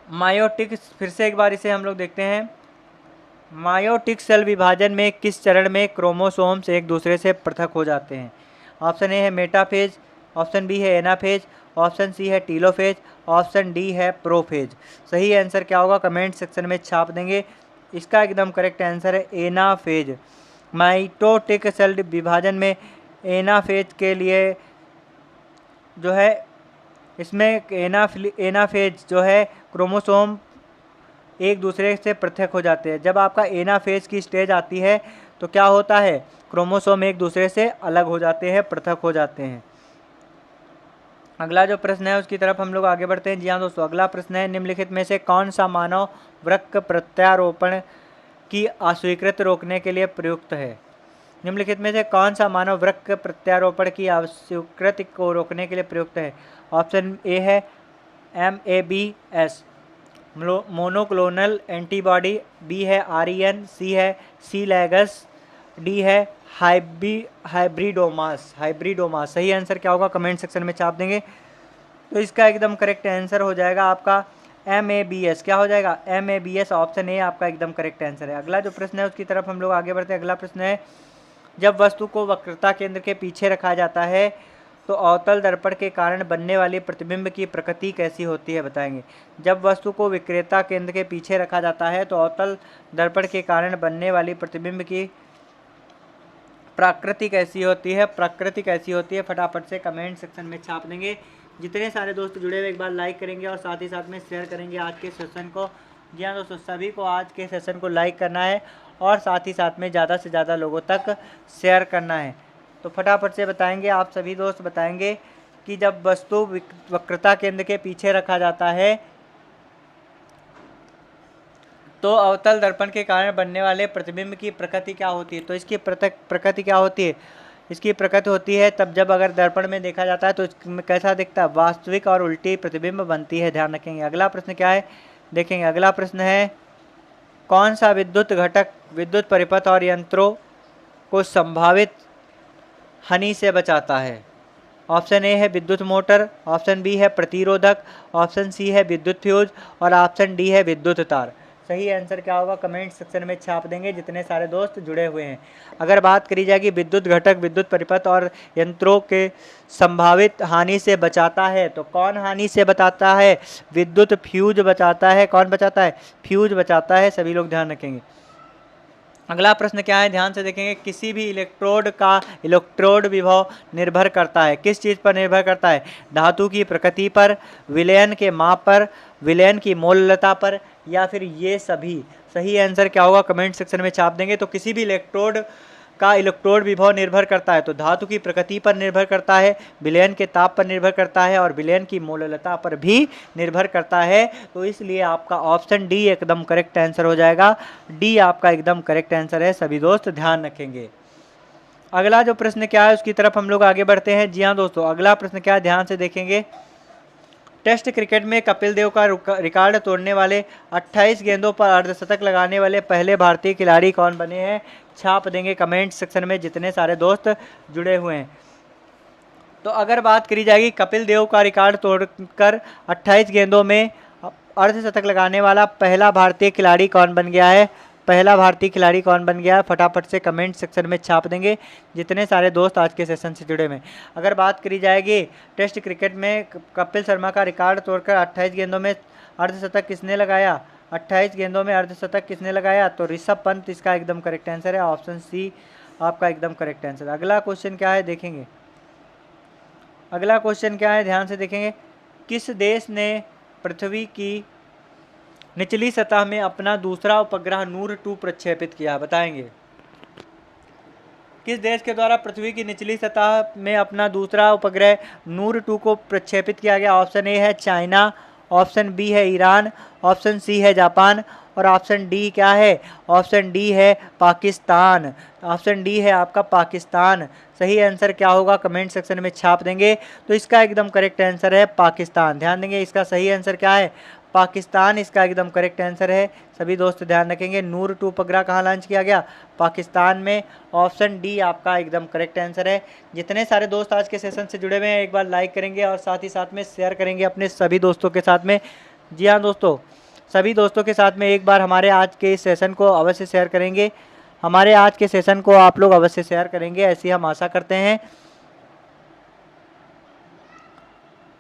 मायोटिक, फिर से एक बार इसे हम लोग देखते हैं। मायोटिक सेल विभाजन में किस चरण में क्रोमोसोम्स एक दूसरे से पृथक हो जाते हैं। ऑप्शन ए है मेटाफेज, ऑप्शन बी है एनाफेज, ऑप्शन सी है टीलोफेज, ऑप्शन डी है प्रोफेज। सही आंसर क्या होगा कमेंट सेक्शन में छाप देंगे। इसका एकदम करेक्ट आंसर है एनाफेज। माइटोटिक सेल विभाजन में एनाफेज के लिए जो है, इसमें एनाफेज जो है क्रोमोसोम एक दूसरे से पृथक हो जाते हैं। जब आपका एनाफेज की स्टेज आती है तो क्या होता है, क्रोमोसोम एक दूसरे से अलग हो जाते हैं, पृथक हो जाते हैं। अगला जो प्रश्न है उसकी तरफ हम लोग आगे बढ़ते हैं। जी हाँ दोस्तों, अगला प्रश्न है निम्नलिखित में से कौन सा मानव वृक्क प्रत्यारोपण की अस्वीकृति रोकने के लिए प्रयुक्त है। निम्नलिखित में से कौन सा मानव वृक्क प्रत्यारोपण की अस्वीकृति को रोकने के लिए प्रयुक्त है। ऑप्शन ए है MABS मोनोक्लोनल एंटीबॉडी, बी है REN, सी है सी लैगस, डी है हाइब्रिडोमास। सही आंसर क्या होगा कमेंट सेक्शन में छाप देंगे। तो इसका एकदम करेक्ट आंसर हो जाएगा आपका MABS। क्या हो जाएगा MABS। ऑप्शन ए आपका एकदम करेक्ट आंसर है। अगला जो प्रश्न है उसकी तरफ हम लोग आगे बढ़ते हैं। अगला प्रश्न है जब वस्तु को वक्रता केंद्र के पीछे रखा जाता है तो अवतल दर्पण के कारण बनने वाली प्रतिबिंब की प्रकृति कैसी होती है बताएंगे। जब वस्तु को विक्रेता केंद्र के पीछे रखा जाता है तो अवतल दर्पण के कारण बनने वाली प्रतिबिंब की प्रकृति कैसी होती है, फटाफट से कमेंट सेक्शन में छाप देंगे। जितने सारे दोस्त जुड़े हुए एक बार लाइक करेंगे और साथ ही साथ में शेयर करेंगे आज के सेशन को। जी हाँ दोस्तों, सभी को आज के सेशन को लाइक करना है और साथ ही साथ में ज़्यादा से ज़्यादा लोगों तक शेयर करना है। तो फटाफट से बताएंगे, आप सभी दोस्त बताएंगे कि जब वस्तु वक्रता केंद्र के पीछे रखा जाता है तो अवतल दर्पण के कारण बनने वाले प्रतिबिंब की प्रकृति क्या होती है। तो इसकी प्रकृति क्या होती है, इसकी प्रकृति होती है तब जब अगर दर्पण में देखा जाता है तो इसमें कैसा दिखता है, वास्तविक और उल्टी प्रतिबिंब बनती है। ध्यान रखेंगे। अगला प्रश्न क्या है देखेंगे। अगला प्रश्न है कौन सा विद्युत घटक विद्युत परिपथ और यंत्रों को संभावित हानि से बचाता है। ऑप्शन ए है विद्युत मोटर, ऑप्शन बी है प्रतिरोधक, ऑप्शन सी है विद्युत फ्यूज और ऑप्शन डी है विद्युत तार। सही आंसर क्या होगा कमेंट सेक्शन में छाप देंगे जितने सारे दोस्त जुड़े हुए हैं। अगर बात करी जाएगी विद्युत घटक विद्युत परिपथ और यंत्रों के संभावित हानि से बचाता है, तो कौन हानि से बचाता है? विद्युत फ्यूज बचाता है। कौन बचाता है? फ्यूज बचाता है। सभी लोग ध्यान रखेंगे। अगला प्रश्न क्या है, ध्यान से देखेंगे। किसी भी इलेक्ट्रोड का इलेक्ट्रोड विभव निर्भर करता है, किस चीज़ पर निर्भर करता है? धातु की प्रकृति पर, विलयन के माप पर, विलयन की मोललता पर, या फिर ये सभी। सही आंसर क्या होगा कमेंट सेक्शन में छाप देंगे। तो किसी भी इलेक्ट्रोड का इलेक्ट्रोड विभव निर्भर करता है, तो धातु की प्रकृति पर निर्भर करता है, विलयन के ताप पर निर्भर करता है और विलयन की मोललता पर भी निर्भर करता है। तो इसलिए आपका ऑप्शन डी एकदम करेक्ट आंसर हो जाएगा। डी आपका एकदम करेक्ट आंसर है। सभी दोस्त ध्यान रखेंगे। अगला जो प्रश्न क्या है उसकी तरफ हम लोग आगे बढ़ते हैं। जी हाँ दोस्तों, अगला प्रश्न क्या है ध्यान से देखेंगे। टेस्ट क्रिकेट में कपिल देव का रिकॉर्ड तोड़ने वाले 28 गेंदों पर अर्धशतक लगाने वाले पहले भारतीय खिलाड़ी कौन बने हैं? छाप देंगे कमेंट सेक्शन में जितने सारे दोस्त जुड़े हुए हैं। तो अगर बात करी जाएगी कपिल देव का रिकॉर्ड तोड़कर 28 गेंदों में अर्धशतक लगाने वाला पहला भारतीय खिलाड़ी कौन बन गया है? पहला भारतीय खिलाड़ी कौन बन गया है? फटाफट से कमेंट सेक्शन में छाप देंगे जितने सारे दोस्त आज के सेशन से जुड़े हुए हैं। अगर बात करी जाएगी टेस्ट क्रिकेट में कपिल शर्मा का रिकॉर्ड तोड़कर 28 गेंदों में अर्धशतक किसने लगाया? 28 गेंदों में अर्धशतक किसने लगाया? तो ऋषभ पंत इसका एकदम करेक्ट आंसर है। ऑप्शन सी आपका एकदम करेक्ट आंसर। अगला क्वेश्चन क्या है देखेंगे। अगला क्वेश्चन क्या है ध्यान से देखेंगे। किस देश ने पृथ्वी की निचली सतह में अपना दूसरा उपग्रह नूर 2 प्रक्षेपित किया? बताएंगे। किस देश के द्वारा पृथ्वी की निचली सतह में अपना दूसरा उपग्रह नूर 2 को प्रक्षेपित किया गया? ऑप्शन ए है चाइना, ऑप्शन बी है ईरान, ऑप्शन सी है जापान और ऑप्शन डी क्या है? ऑप्शन डी है पाकिस्तान। ऑप्शन डी है आपका पाकिस्तान। सही आंसर क्या होगा कमेंट सेक्शन में छाप देंगे। तो इसका एकदम करेक्ट आंसर है पाकिस्तान। ध्यान देंगे इसका सही आंसर क्या है? पाकिस्तान इसका एकदम करेक्ट आंसर है। सभी दोस्त ध्यान रखेंगे। नूर 2 उपग्रह कहाँ लॉन्च किया गया? पाकिस्तान में। ऑप्शन डी आपका एकदम करेक्ट आंसर है। जितने सारे दोस्त आज के सेशन से जुड़े हुए हैं एक बार लाइक करेंगे और साथ ही साथ में शेयर करेंगे अपने सभी दोस्तों के साथ में। जी हाँ दोस्तों, सभी दोस्तों के साथ में एक बार हमारे आज के इस सेशन को अवश्य शेयर करेंगे। हमारे आज के सेशन को आप लोग अवश्य शेयर करेंगे, ऐसी हम आशा करते हैं।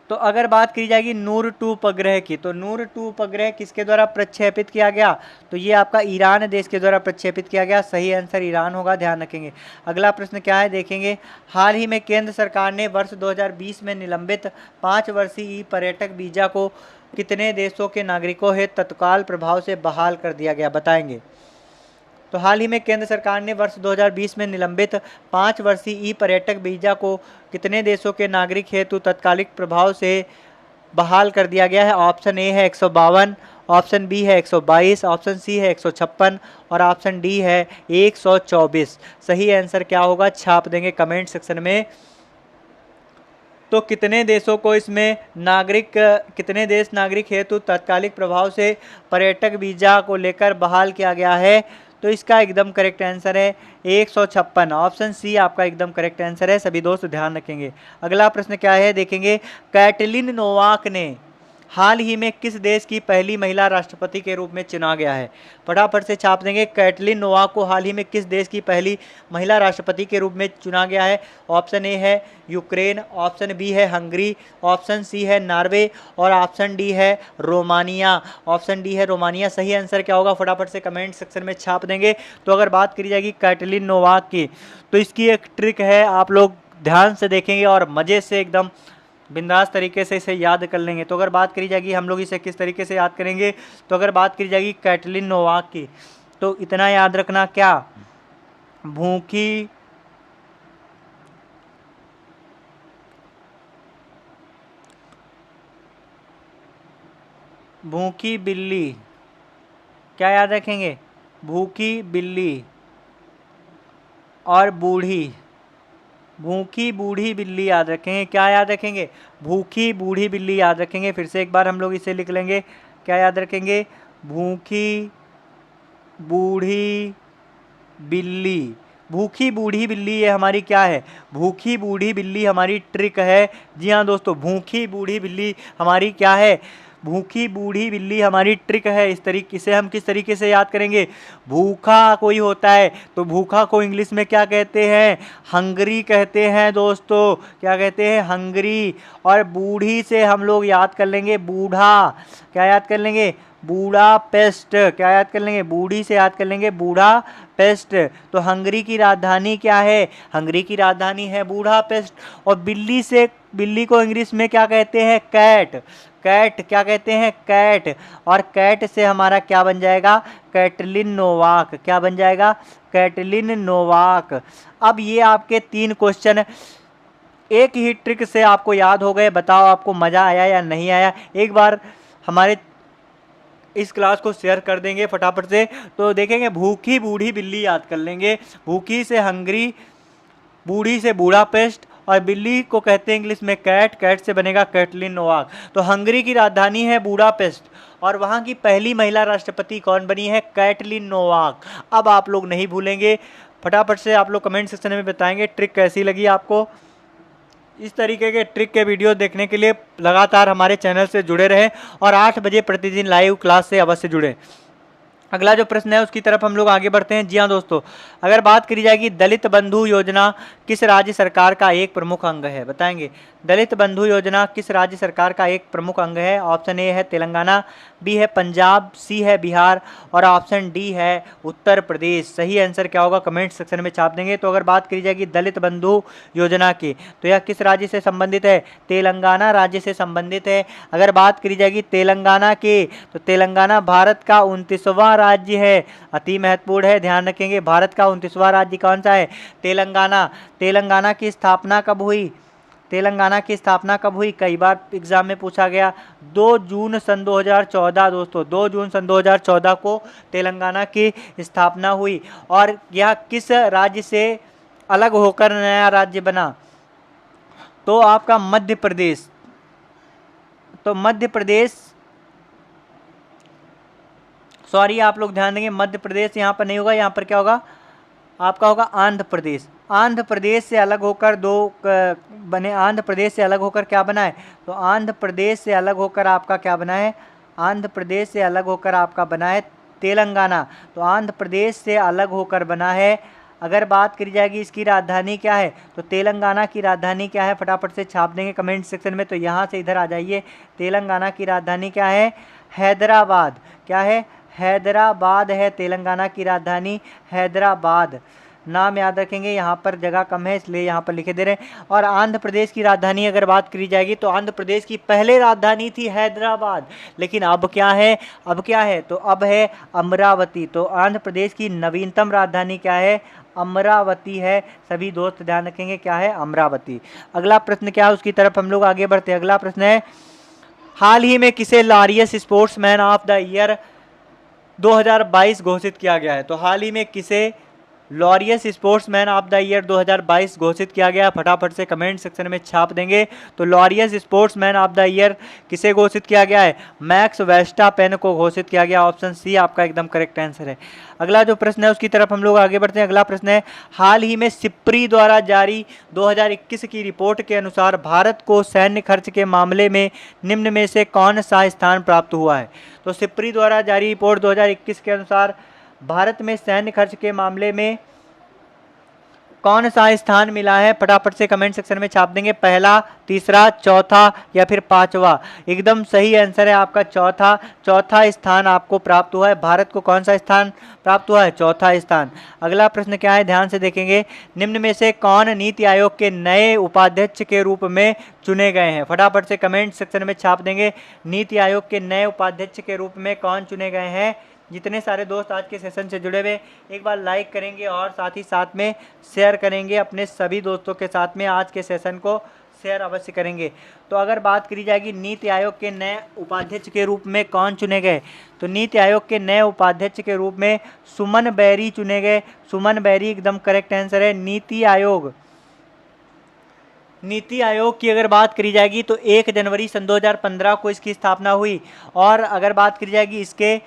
तो अगर बात की जाएगी नूर 2 उपग्रह की, तो नूर 2 उपग्रह किसके द्वारा प्रक्षेपित किया गया? तो ये आपका ईरान देश के द्वारा प्रक्षेपित किया गया। सही आंसर ईरान होगा। ध्यान रखेंगे। अगला प्रश्न क्या है देखेंगे। हाल ही में केंद्र सरकार ने वर्ष 2020 में निलंबित 5 वर्षीय पर्यटक वीजा को कितने देशों के नागरिकों हेतु तत्काल प्रभाव से बहाल कर दिया गया? बताएंगे। तो हाल ही में केंद्र सरकार ने वर्ष 2020 में निलंबित 5 वर्षीय पर्यटक वीजा को कितने देशों के नागरिक हेतु तत्कालिक प्रभाव से बहाल कर दिया गया है? ऑप्शन ए है 152, ऑप्शन बी है 122, ऑप्शन सी है 156 और ऑप्शन डी है 124। सही आंसर क्या होगा छाप देंगे कमेंट सेक्शन में। तो कितने देशों को इसमें कितने देश नागरिक हेतु तत्कालिक प्रभाव से पर्यटक वीजा को लेकर बहाल किया गया है? तो इसका एकदम करेक्ट आंसर है 156। ऑप्शन सी आपका एकदम करेक्ट आंसर है। सभी दोस्त ध्यान रखेंगे। अगला प्रश्न क्या है देखेंगे। कैटलिन नोवाक ने हाल ही में किस देश की पहली महिला राष्ट्रपति के रूप में चुना गया है? फटाफट से छाप देंगे। कैटलिन नोवाक को हाल ही में किस देश की पहली महिला राष्ट्रपति के रूप में चुना गया है? ऑप्शन ए है यूक्रेन, ऑप्शन बी है हंगरी, ऑप्शन सी है नॉर्वे और ऑप्शन डी है रोमानिया। ऑप्शन डी है रोमानिया। सही आंसर क्या होगा फटाफट से कमेंट सेक्शन में छाप देंगे। तो अगर बात करी जाएगी कैटलिन नोवाक की, तो इसकी एक ट्रिक है, आप लोग ध्यान से देखेंगे और मज़े से एकदम बिंदास तरीके से इसे याद कर लेंगे। तो अगर बात करी जाएगी हम लोग इसे किस तरीके से याद करेंगे, तो अगर बात करी जाएगी कैटलिन नोवाक की, तो इतना याद रखना क्या? भूखी बिल्ली, क्या याद रखेंगे? भूखी बिल्ली और बूढ़ी, भूखी बूढ़ी बिल्ली याद रखेंगे। क्या याद रखेंगे? भूखी बूढ़ी बिल्ली याद रखेंगे। फिर से एक बार हम लोग इसे लिख लेंगे। क्या याद रखेंगे? भूखी बूढ़ी बिल्ली भूखी बूढ़ी बिल्ली ये हमारी क्या है? भूखी बूढ़ी बिल्ली हमारी ट्रिक है। जी हाँ दोस्तों, भूखी बूढ़ी बिल्ली हमारी क्या है? भूखी बूढ़ी बिल्ली हमारी ट्रिक है। इस तरीके से हम किस तरीके से याद करेंगे? भूखा कोई होता है तो भूखा को इंग्लिश में क्या कहते हैं? हंगरी कहते हैं दोस्तों। क्या कहते हैं? हंगरी। और बूढ़ी से हम लोग याद कर लेंगे बूढ़ा। क्या याद कर लेंगे? बूढ़ा पेस्ट। क्या याद कर लेंगे? बूढ़ी से याद कर लेंगे बूढ़ा पेस्ट। तो हंगरी की राजधानी क्या है? हंगरी की राजधानी है बूढ़ा पेस्ट। और बिल्ली से, बिल्ली को इंग्लिश में क्या कहते हैं? कैट। कैट क्या कहते हैं? कैट। और कैट से हमारा क्या बन जाएगा? Katalin Novak. क्या बन जाएगा? Katalin Novak. अब ये आपके 3 क्वेश्चन एक ही ट्रिक से आपको याद हो गए। बताओ आपको मज़ा आया या नहीं आया? एक बार हमारे इस क्लास को शेयर कर देंगे फटाफट से तो देखेंगे। भूखी बूढ़ी बिल्ली याद कर लेंगे। भूखी से हंगरी, बूढ़ी से बूढ़ा पेस्ट, और बिल्ली को कहते हैं इंग्लिश में कैट। कैट से बनेगा कैटलिन नोवाक। तो हंगरी की राजधानी है बूडापेस्ट और वहाँ की पहली महिला राष्ट्रपति कौन बनी है? Katalin Novak. अब आप लोग नहीं भूलेंगे, फटाफट से आप लोग कमेंट सेक्शन में बताएंगे ट्रिक कैसी लगी आपको। इस तरीके के ट्रिक के वीडियो देखने के लिए लगातार हमारे चैनल से जुड़े रहें और 8 बजे प्रतिदिन लाइव क्लास से अवश्य जुड़ें। अगला जो प्रश्न है उसकी तरफ हम लोग आगे बढ़ते हैं। जी हाँ दोस्तों, अगर बात करी जाएगी दलित बंधु योजना किस राज्य सरकार का एक प्रमुख अंग है? बताएंगे। दलित बंधु योजना किस राज्य सरकार का एक प्रमुख अंग है? ऑप्शन ए है तेलंगाना, बी है पंजाब, सी है बिहार और ऑप्शन डी है उत्तर प्रदेश। सही आंसर क्या होगा कमेंट सेक्शन में छाप देंगे। तो अगर बात करी जाएगी दलित बंधु योजना की तो यह किस राज्य से संबंधित है? तेलंगाना राज्य से संबंधित है। अगर बात करी जाएगी तेलंगाना की तो तेलंगाना भारत का 29वां राज्य है। अति महत्वपूर्ण है, ध्यान रखेंगे। भारत का 29वां राज्य कौन सा है? तेलंगाना। तेलंगाना की स्थापना कब हुई? तेलंगाना की स्थापना कब हुई? कई बार एग्जाम में पूछा गया। 2 जून सन 2014 दोस्तों, 2 जून सन 2014 को तेलंगाना की स्थापना हुई। और यह किस राज्य से अलग होकर नया राज्य बना? तो आपका मध्य प्रदेश। तो मध्य प्रदेश, सॉरी आप लोग ध्यान देंगे, मध्य प्रदेश यहाँ पर नहीं होगा, यहाँ पर क्या होगा? आपका होगा आंध्र प्रदेश। आंध्र प्रदेश से अलग होकर बने। आंध्र प्रदेश से अलग होकर क्या बना है? तो आंध्र प्रदेश से अलग होकर आपका क्या बना है? आंध्र प्रदेश से अलग होकर आपका बना है तेलंगाना। तो आंध्र प्रदेश से अलग होकर बना है। अगर बात करी जाएगी इसकी राजधानी क्या है? तो तेलंगाना की राजधानी क्या है? फटाफट से छाप देंगे कमेंट सेक्शन में। तो यहाँ से इधर आ जाइए। तेलंगाना की राजधानी क्या है? हैदराबाद। क्या है? हैदराबाद है तेलंगाना की राजधानी, हैदराबाद। नाम याद रखेंगे, यहाँ पर जगह कम है इसलिए यहाँ पर लिखे दे रहे हैं। और आंध्र प्रदेश की राजधानी अगर बात करी जाएगी तो आंध्र प्रदेश की पहले राजधानी थी हैदराबाद, लेकिन अब क्या है? अब क्या है? तो अब है अमरावती। तो आंध्र प्रदेश की नवीनतम राजधानी क्या है? अमरावती है। सभी दोस्त ध्यान रखेंगे क्या है? अमरावती। अगला प्रश्न क्या है उसकी तरफ हम लोग आगे बढ़ते हैं। अगला प्रश्न है, हाल ही में किसे Laureus sportsman of the year 2022 घोषित किया गया है? तो हाल ही में किसे Laureus sportsman of the year 2022 घोषित किया गया? फटाफट से कमेंट सेक्शन में छाप देंगे। तो Laureus sportsman of the year किसे घोषित किया गया है? मैक्स वेस्टापेन को घोषित किया गया। ऑप्शन सी आपका एकदम करेक्ट आंसर है। अगला जो प्रश्न है उसकी तरफ हम लोग आगे बढ़ते हैं। अगला प्रश्न है, हाल ही में सिप्री द्वारा जारी 2021 की रिपोर्ट के अनुसार भारत को सैन्य खर्च के मामले में निम्न में से कौन सा स्थान प्राप्त हुआ है? तो सिप्री द्वारा जारी रिपोर्ट 2021 के अनुसार भारत में सैन्य खर्च के मामले में कौन सा स्थान मिला है? फटाफट से कमेंट सेक्शन में छाप देंगे। पहला, तीसरा, चौथा या फिर पांचवा। एकदम सही आंसर है आपका चौथा। चौथा स्थान आपको प्राप्त हुआ है। भारत को कौन सा स्थान प्राप्त हुआ है? चौथा स्थान। अगला प्रश्न क्या है ध्यान से देखेंगे, निम्न में से कौन नीति आयोग के नए उपाध्यक्ष के रूप में चुने गए हैं? फटाफट से कमेंट सेक्शन में छाप देंगे। नीति आयोग के नए उपाध्यक्ष के रूप में कौन चुने गए हैं? जितने सारे दोस्त आज के सेशन से जुड़े हुए एक बार लाइक करेंगे और साथ ही साथ में शेयर करेंगे अपने सभी दोस्तों के साथ में। आज के सेशन को शेयर अवश्य करेंगे। तो अगर बात करी जाएगी नीति आयोग के नए उपाध्यक्ष के रूप में कौन चुने गए? तो नीति आयोग के नए उपाध्यक्ष के रूप में सुमन बैरी चुने गए। सुमन बैरी एकदम करेक्ट आंसर है। नीति आयोग की अगर बात करी जाएगी तो 1 जनवरी सन 2015 को इसकी स्थापना हुई। और अगर बात करी जाएगी इसके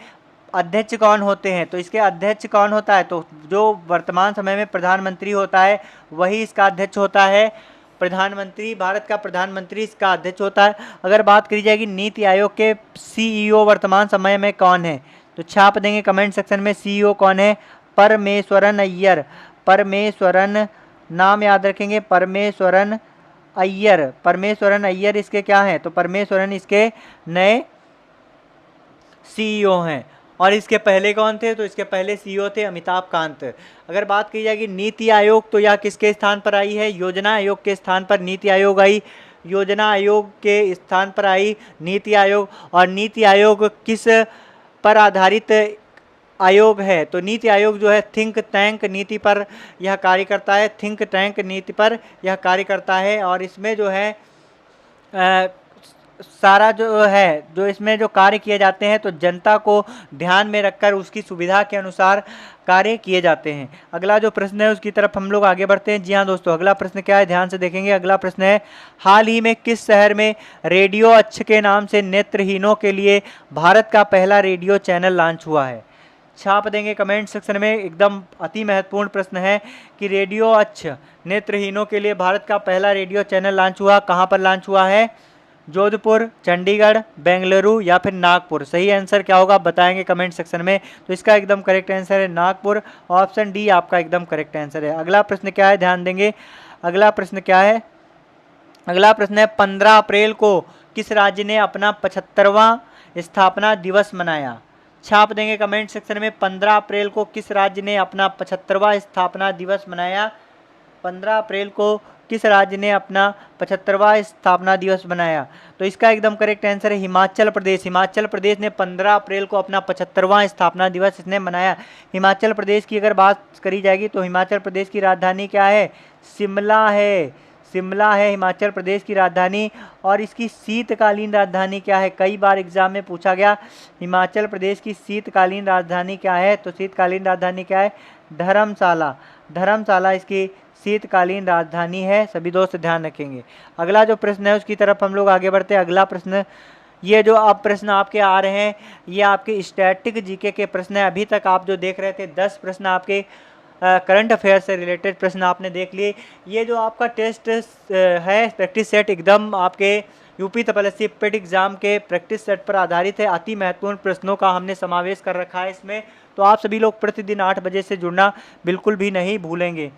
अध्यक्ष कौन होते हैं? तो इसके अध्यक्ष कौन होता है? तो जो वर्तमान समय में प्रधानमंत्री होता है वही इसका अध्यक्ष होता है। प्रधानमंत्री, भारत का प्रधानमंत्री इसका अध्यक्ष होता है। अगर बात करी जाएगी नीति आयोग के सीईओ वर्तमान समय में कौन है, तो छाप देंगे कमेंट सेक्शन में सीईओ कौन है। परमेश्वरन अय्यर। परमेश्वरन, नाम याद रखेंगे, परमेश्वरन अय्यर। परमेश्वरन अय्यर इसके क्या हैं? तो परमेश्वरन इसके नए सीईओ हैं। और इसके पहले कौन थे? तो इसके पहले सीईओ थे अमिताभ कांत। अगर बात की जाएगी नीति आयोग, तो यह किसके स्थान पर आई है? योजना आयोग के स्थान पर नीति आयोग आई। योजना आयोग के स्थान पर आई नीति आयोग। और नीति आयोग किस पर आधारित आयोग है? तो नीति आयोग जो है थिंक टैंक नीति पर यह कार्य करता है। थिंक टैंक नीति पर यह कार्य करता है। और इसमें जो है सारा जो है, जो इसमें जो कार्य किए जाते हैं तो जनता को ध्यान में रखकर उसकी सुविधा के अनुसार कार्य किए जाते हैं। अगला जो प्रश्न है उसकी तरफ हम लोग आगे बढ़ते हैं। जी हाँ दोस्तों, अगला प्रश्न क्या है, ध्यान से देखेंगे। अगला प्रश्न है, हाल ही में किस शहर में रेडियो अक्ष के नाम से नेत्रहीनों के लिए भारत का पहला रेडियो चैनल लॉन्च हुआ है? छाप देंगे कमेंट सेक्शन में। एकदम अति महत्वपूर्ण प्रश्न है कि रेडियो अक्ष नेत्रहीनों के लिए भारत का पहला रेडियो चैनल लॉन्च हुआ, कहाँ पर लॉन्च हुआ है? जोधपुर, चंडीगढ़, बेंगलुरु या फिर नागपुर? सही आंसर क्या होगा बताएंगे कमेंट सेक्शन में। तो इसका एकदम करेक्ट आंसर है नागपुर। ऑप्शन डी आपका एकदम करेक्ट आंसर है। अगला प्रश्न क्या है, ध्यान देंगे। अगला प्रश्न क्या है? अगला प्रश्न है, 15 अप्रैल को किस राज्य ने अपना 75वां स्थापना दिवस मनाया? छाप देंगे कमेंट सेक्शन में। 15 अप्रैल को किस राज्य ने अपना 75वां स्थापना दिवस मनाया? 15 अप्रैल को किस राज्य ने अपना 75वां स्थापना दिवस मनाया? तो इसका एकदम करेक्ट आंसर है हिमाचल प्रदेश। हिमाचल प्रदेश ने 15 अप्रैल को अपना 75वां स्थापना दिवस इसने मनाया। हिमाचल प्रदेश की अगर बात करी जाएगी तो हिमाचल प्रदेश की राजधानी क्या है? शिमला है। शिमला है हिमाचल प्रदेश की राजधानी। और इसकी शीतकालीन राजधानी क्या है? कई बार एग्जाम में पूछा गया हिमाचल प्रदेश की शीतकालीन राजधानी क्या है? तो शीतकालीन राजधानी क्या है? धर्मशाला। धर्मशाला इसकी शीतकालीन राजधानी है। सभी दोस्त ध्यान रखेंगे। अगला जो प्रश्न है उसकी तरफ हम लोग आगे बढ़ते हैं। अगला प्रश्न, ये जो अब प्रश्न आपके आ रहे हैं ये आपके स्टैटिक जीके के प्रश्न है। अभी तक आप जो देख रहे थे 10 प्रश्न आपके करंट अफेयर से रिलेटेड प्रश्न आपने देख लिए। ये जो आपका टेस्ट है प्रैक्टिस सेट एकदम आपके यूपी तपस्या पेट एग्जाम के प्रैक्टिस सेट पर आधारित है। अति महत्वपूर्ण प्रश्नों का हमने समावेश कर रखा है इसमें। तो आप सभी लोग प्रतिदिन 8 बजे से जुड़ना बिल्कुल भी नहीं भूलेंगे।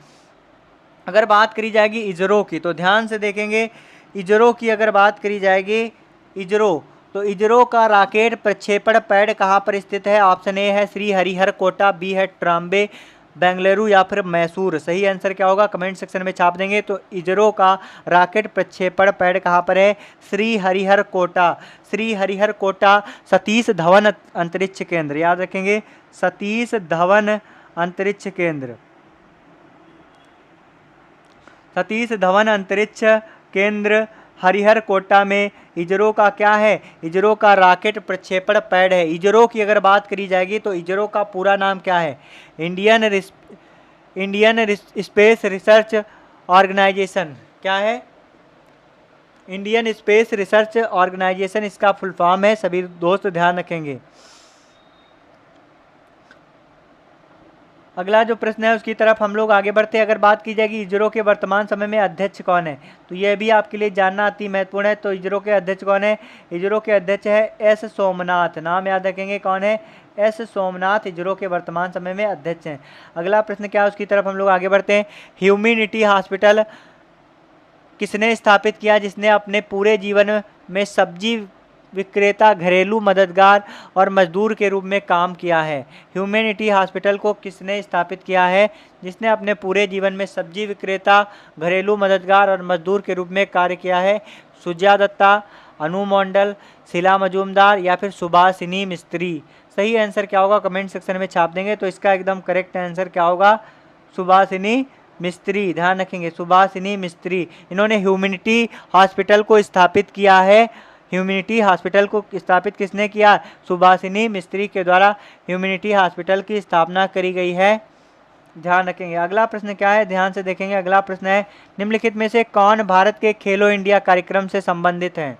अगर बात करी जाएगी इजरो की, तो ध्यान से देखेंगे। इजरो की अगर बात करी जाएगी, इजरो, तो इजरो का रॉकेट प्रक्षेपण पैड कहाँ पर स्थित है? ऑप्शन ए है श्री हरिहरकोटा, बी है ट्राम्बे, बेंगलुरु या फिर मैसूर? सही आंसर क्या होगा कमेंट सेक्शन में छाप देंगे। तो इजरो का रॉकेट प्रक्षेपण पैड कहाँ पर है? श्री हरिहरकोटा। श्री हरिहरकोटा सतीश धवन अंतरिक्ष केंद्र, याद रखेंगे, सतीश धवन अंतरिक्ष केंद्र। सतीश धवन अंतरिक्ष केंद्र हरिहरकोटा में इजरो का क्या है? इजरो का रॉकेट प्रक्षेपण पैड है। इजरो की अगर बात करी जाएगी तो इजरो का पूरा नाम क्या है? Indian space research organisation. क्या है? इंडियन स्पेस रिसर्च ऑर्गेनाइजेशन इसका फुल फॉर्म है। सभी दोस्त ध्यान रखेंगे। अगला जो प्रश्न है उसकी तरफ हम लोग आगे बढ़ते हैं। अगर बात की जाएगी इजरो के वर्तमान समय में अध्यक्ष कौन है, तो यह भी आपके लिए जानना अति महत्वपूर्ण है। तो इजरो के अध्यक्ष कौन है? इजरो के अध्यक्ष है एस सोमनाथ। नाम याद रखेंगे, कौन है? एस सोमनाथ इजरो के वर्तमान समय में अध्यक्ष हैं। अगला प्रश्न क्या है उसकी तरफ हम लोग आगे बढ़ते हैं। ह्यूमैनिटी हॉस्पिटल किसने स्थापित किया जिसने अपने पूरे जीवन में सब्जी विक्रेता, घरेलू मददगार और मजदूर के रूप में काम किया है? ह्यूमैनिटी हॉस्पिटल को किसने स्थापित किया है जिसने अपने पूरे जीवन में सब्जी विक्रेता, घरेलू मददगार और मजदूर के रूप में कार्य किया है? सुजया दत्ता, अनु मंडल, शीला मजूमदार या फिर सुभाषिनी मिस्त्री? सही आंसर क्या होगा कमेंट सेक्शन में छाप देंगे। तो इसका एकदम करेक्ट आंसर क्या होगा? सुभाषिनी मिस्त्री। ध्यान रखेंगे, सुभाषिनी मिस्त्री। इन्होंने ह्यूमैनिटी हॉस्पिटल को स्थापित किया है। ह्यूमैनिटी हॉस्पिटल को स्थापित किसने किया? सुभाषिनी मिस्त्री के द्वारा ह्यूमैनिटी हॉस्पिटल की स्थापना करी गई है। ध्यान रखेंगे। अगला प्रश्न क्या है, ध्यान से देखेंगे। अगला प्रश्न है, निम्नलिखित में से कौन भारत के खेलो इंडिया कार्यक्रम से संबंधित है?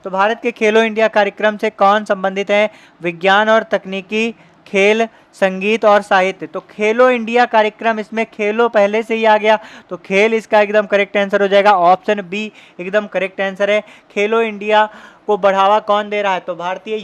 तो भारत के खेलो इंडिया कार्यक्रम से कौन संबंधित है? विज्ञान और तकनीकी, खेल, संगीत और साहित्य। तो खेलो इंडिया कार्यक्रम, इसमें खेलो पहले से ही आ गया, तो खेल इसका एकदम करेक्ट आंसर हो जाएगा। ऑप्शन बी एकदम करेक्ट आंसर है। खेलो इंडिया को बढ़ावा कौन दे रहा है? तो भारतीय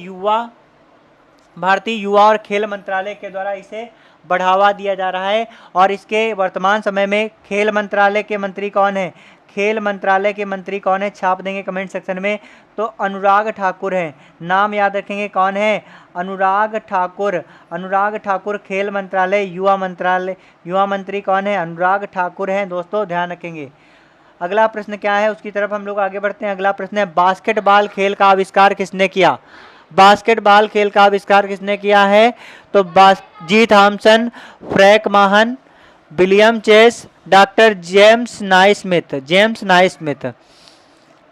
युवा और खेल मंत्रालय के द्वारा इसे बढ़ावा दिया जा रहा है। और इसके वर्तमान समय में खेल मंत्रालय के मंत्री कौन है? खेल मंत्रालय के मंत्री कौन है? छाप देंगे कमेंट सेक्शन में। तो अनुराग ठाकुर हैं, नाम याद रखेंगे कौन है? अनुराग ठाकुर। अनुराग ठाकुर खेल मंत्रालय, युवा मंत्री कौन है? अनुराग ठाकुर हैं दोस्तों, ध्यान रखेंगे। अगला प्रश्न क्या है उसकी तरफ हम लोग आगे बढ़ते हैं। अगला प्रश्न है बास्केटबॉल खेल का आविष्कार किसने किया? बास्केटबॉल खेल का आविष्कार किसने किया है? तो G Thomson, Frank Mahan, William Chase, doctor James Naismith.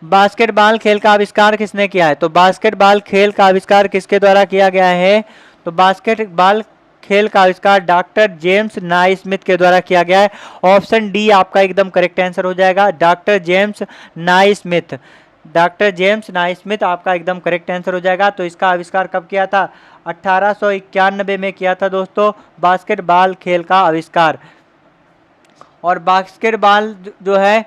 Basketball खेल का आविष्कार किसने किया है? तो बास्केटबॉल खेल का आविष्कार किसके द्वारा किया गया है? तो बास्केटबॉल खेल का आविष्कार डॉक्टर जेम्स नाइस्मिथ के द्वारा किया गया है। ऑप्शन डी आपका एकदम करेक्ट आंसर हो जाएगा, doctor James Naismith. Doctor James Naismith आपका एकदम करेक्ट आंसर हो जाएगा। तो इसका आविष्कार कब किया था? 1891 में किया था दोस्तों, बास्केटबॉल खेल का आविष्कार। और बास्केटबॉल जो है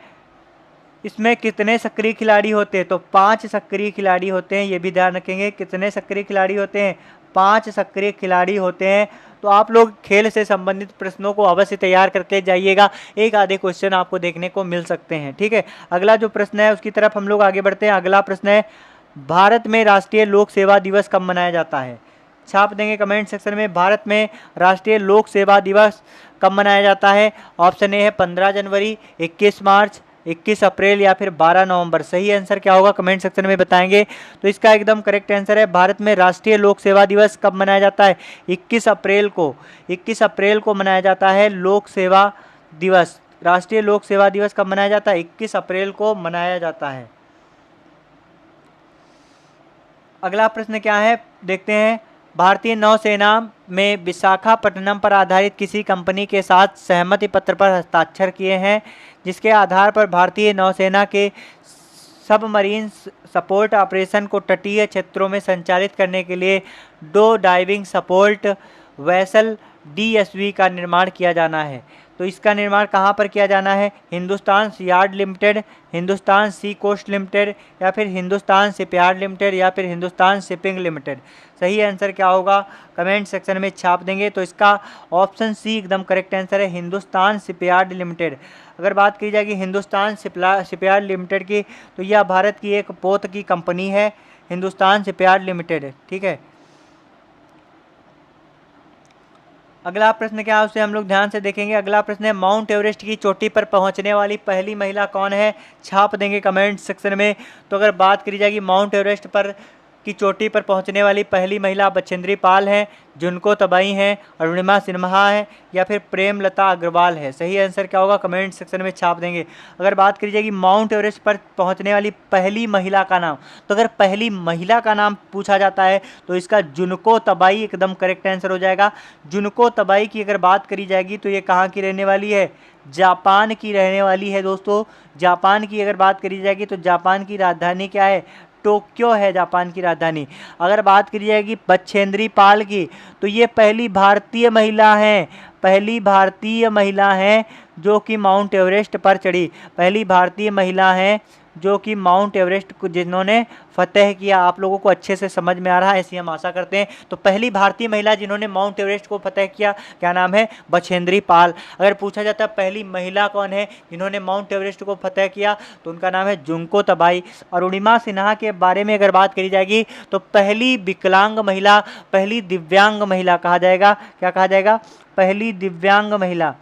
इसमें कितने सक्रिय खिलाड़ी होते हैं? तो 5 सक्रिय खिलाड़ी होते हैं, ये भी ध्यान रखेंगे। कितने सक्रिय खिलाड़ी होते हैं? 5 सक्रिय खिलाड़ी होते हैं। तो आप लोग खेल से संबंधित प्रश्नों को अवश्य तैयार करके जाइएगा, एक आधे क्वेश्चन आपको देखने को मिल सकते हैं, ठीक है। अगला जो प्रश्न है उसकी तरफ हम लोग आगे बढ़ते हैं। अगला प्रश्न है भारत में राष्ट्रीय लोक सेवा दिवस कब मनाया जाता है? छाप देंगे कमेंट सेक्शन में, भारत में राष्ट्रीय लोक सेवा दिवस कब मनाया जाता है? ऑप्शन ए है 15 जनवरी, 21 मार्च, 21 अप्रैल या फिर 12 नवंबर। सही आंसर क्या होगा कमेंट सेक्शन में बताएंगे। तो इसका एकदम करेक्ट आंसर है, भारत में राष्ट्रीय लोक सेवा दिवस कब मनाया जाता है? 21 अप्रैल को। 21 अप्रैल को मनाया जाता है लोक सेवा दिवस। राष्ट्रीय लोक सेवा दिवस कब मनाया जाता है? 21 अप्रैल को मनाया जाता है। अगला प्रश्न क्या है देखते हैं। भारतीय नौसेना में विशाखापट्टनम पर आधारित किसी कंपनी के साथ सहमति पत्र पर हस्ताक्षर किए हैं, जिसके आधार पर भारतीय नौसेना के सबमरीन सपोर्ट ऑपरेशन को तटीय क्षेत्रों में संचालित करने के लिए 2 डाइविंग सपोर्ट वेसल DSV का निर्माण किया जाना है। तो इसका निर्माण कहाँ पर किया जाना है? हिंदुस्तान यार्ड लिमिटेड, हिंदुस्तान सी कोस्ट लिमिटेड या फिर हिंदुस्तान शिपयार्ड लिमिटेड या फिर हिंदुस्तान शिपिंग लिमिटेड। सही आंसर क्या होगा कमेंट सेक्शन में छाप देंगे। तो इसका ऑप्शन सी एकदम करेक्ट आंसर है, हिंदुस्तान शिपयार्ड लिमिटेड। अगर बात की जाएगी हिंदुस्तान शिपयार्ड लिमिटेड की, तो यह भारत की एक पोत की कंपनी है, हिंदुस्तान शिपयार्ड लिमिटेड, ठीक है। अगला प्रश्न क्या है उसे हम लोग ध्यान से देखेंगे। अगला प्रश्न है माउंट एवरेस्ट की चोटी पर पहुंचने वाली पहली महिला कौन है? छाप देंगे कमेंट सेक्शन में। तो अगर बात करी जाएगी माउंट एवरेस्ट पर की चोटी पर पहुंचने वाली पहली महिला बछेंद्री पाल हैं, जुनको तबई हैं, अरुणिमा सिन्हा है या फिर प्रेमलता अग्रवाल है। सही आंसर क्या होगा कमेंट सेक्शन में छाप देंगे। अगर बात करी जाएगी माउंट एवरेस्ट पर पहुंचने वाली पहली महिला का नाम, तो अगर पहली महिला का नाम पूछा जाता है तो इसका जुनको तबई एकदम करेक्ट आंसर हो जाएगा। जुनको तबई की अगर बात करी जाएगी तो ये कहाँ की रहने वाली है? जापान की रहने वाली है दोस्तों। जापान की अगर बात करी जाएगी तो जापान की राजधानी क्या है? टोक्यो है जापान की राजधानी। अगर बात की जाएगी बछेंद्री पाल की, तो ये पहली भारतीय महिला हैं, पहली भारतीय महिला हैं जो कि माउंट एवरेस्ट पर चढ़ी, पहली भारतीय महिला हैं जो कि माउंट एवरेस्ट को जिन्होंने फतेह किया। आप लोगों को अच्छे से समझ में आ रहा है ऐसी हम आशा करते हैं। तो पहली भारतीय महिला जिन्होंने माउंट एवरेस्ट को फतेह किया, क्या नाम है? बछेंद्री पाल। अगर पूछा जाता है पहली महिला कौन है जिन्होंने माउंट एवरेस्ट को फतेह किया, तो उनका नाम है जुनको तबाई। अरुणिमा सिन्हा के बारे में अगर बात करी जाएगी तो पहली विकलांग महिला, पहली दिव्यांग महिला कहा जाएगा। क्या कहा जाएगा? पहली दिव्यांग महिला,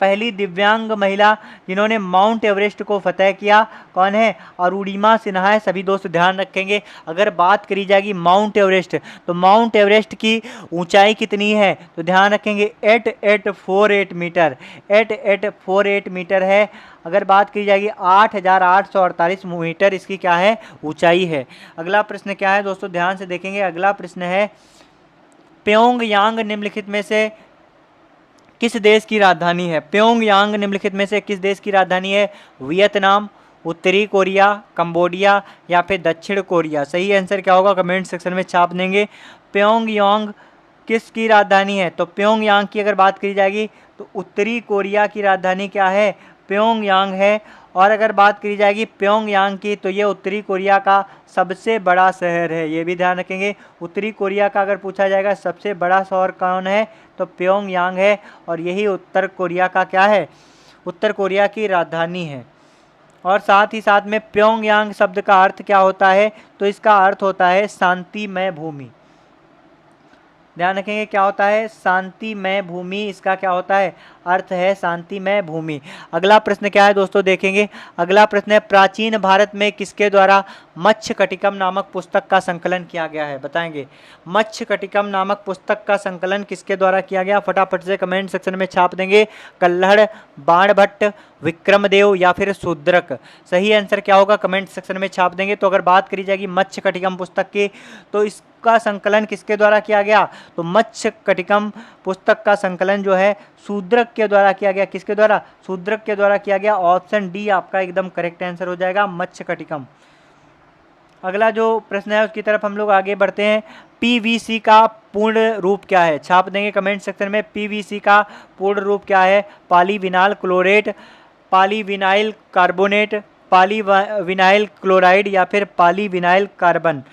पहली दिव्यांग महिला जिन्होंने माउंट एवरेस्ट को फतेह किया कौन है? अरुणिमा सिन्हा है। सभी दोस्त ध्यान रखेंगे। अगर बात करी जाएगी माउंट एवरेस्ट, तो माउंट एवरेस्ट की ऊंचाई कितनी है? तो ध्यान रखेंगे 8848 मीटर, 8848 मीटर है। अगर बात की जाएगी 8848 मीटर इसकी क्या है? ऊंचाई है। अगला प्रश्न क्या है दोस्तों ध्यान से देखेंगे। अगला प्रश्न है प्योंगयांग निम्नलिखित में से किस देश की राजधानी है? प्योंगयांग निम्नलिखित में से किस देश की राजधानी है? वियतनाम, उत्तरी कोरिया, कंबोडिया या फिर दक्षिण कोरिया? सही आंसर क्या होगा कमेंट सेक्शन में छाप देंगे। प्योंगयांग किसकी राजधानी है? तो प्योंगयांग की अगर बात करी जाएगी तो उत्तरी कोरिया की राजधानी क्या है? प्योंगयांग है। और अगर बात करी जाएगी प्योंगयांग की तो ये उत्तरी कोरिया का सबसे बड़ा शहर है, ये भी ध्यान रखेंगे। उत्तरी कोरिया का अगर पूछा जाएगा सबसे बड़ा शहर कौन है तो प्योंगयांग है, और यही उत्तर कोरिया का क्या है? उत्तर कोरिया की राजधानी है। और साथ ही साथ में प्योंगयांग शब्द का अर्थ क्या होता है? तो इसका अर्थ होता है शांतिमय भूमि। ध्यान रखेंगे क्या होता है? शांतिमय भूमि, इसका क्या होता है? अर्थ है शांतिमय भूमि। अगला प्रश्न क्या है दोस्तों देखेंगे। अगला प्रश्न है प्राचीन भारत में किसके द्वारा मत्स्यकटिकम नामक पुस्तक का संकलन किया गया है? बताएंगे। मत्स्यकटिकम नामक पुस्तक का संकलन किसके द्वारा किया गया? फटाफट से कमेंट सेक्शन में छाप देंगे। कल्हड़, बाणभट्ट, विक्रमदेव या फिर शूद्रक? सही आंसर क्या होगा कमेंट सेक्शन में छाप देंगे। तो अगर बात करी जाएगी मत्स्यकटिकम पुस्तक की तो इसका संकलन किसके द्वारा किया गया? तो मत्स्यकटिकम पुस्तक का संकलन जो है शूद्रक के द्वारा किया गया। किसके द्वारा? शूद्रक के द्वारा किया गया। ऑप्शन डी आपका एकदम करेक्ट आंसर हो जाएगा, मत्स्यकटिकम। अगला जो प्रश्न है उसकी तरफ हम लोग आगे बढ़ते हैं। पीवीसी का पूर्ण रूप क्या है? छाप देंगे कमेंट सेक्शन में। पीवीसी का पूर्ण रूप क्या है? Polyvinyl chlorate, polyvinyl carbonate, polyvinyl chloride या फिर पॉलीविनाइल कार्बन?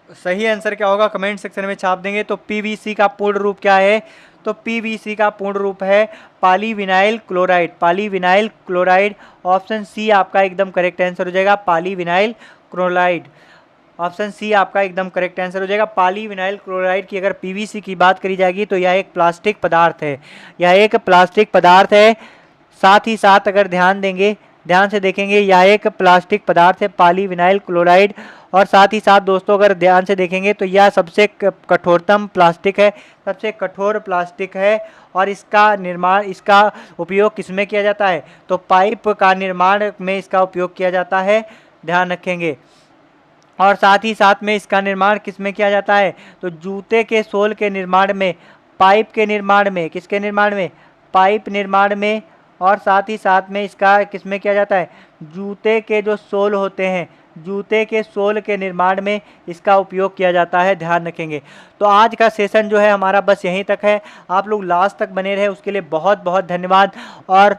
सही आंसर क्या होगा कमेंट सेक्शन में छाप देंगे। तो पीवीसी का पूर्ण रूप क्या है? तो पीवीसी का पूर्ण रूप है polyvinyl chloride, polyvinyl chloride. Option C आपका एकदम करेक्ट आंसर हो जाएगा, पॉलीविनाइल क्लोराइड। ऑप्शन सी आपका एकदम करेक्ट आंसर हो जाएगा। पॉलीविनाइल क्लोराइड की अगर पीवीसी की बात करी जाएगी तो यह एक प्लास्टिक पदार्थ है, यह एक प्लास्टिक पदार्थ है। साथ ही साथ अगर ध्यान से देखेंगे यह एक प्लास्टिक पदार्थ है पॉलीविनाइल क्लोराइड। और साथ ही साथ दोस्तों अगर ध्यान से देखेंगे तो यह सबसे कठोरतम प्लास्टिक है, सबसे कठोर प्लास्टिक है। और इसका उपयोग किसमें किया जाता है? तो पाइप का निर्माण में इसका उपयोग किया जाता है, ध्यान रखेंगे। और साथ ही साथ में इसका निर्माण किसमें किया जाता है? तो जूते के सोल के निर्माण में, पाइप के निर्माण में, किसके निर्माण में? पाइप निर्माण में। और साथ ही साथ में इसका किसमें किया जाता है? जूते के जो सोल होते हैं, जूते के सोल के निर्माण में इसका उपयोग किया जाता है, ध्यान रखेंगे। तो आज का सेशन जो है हमारा बस यहीं तक है। आप लोग लास्ट तक बने रहे उसके लिए बहुत बहुत धन्यवाद। और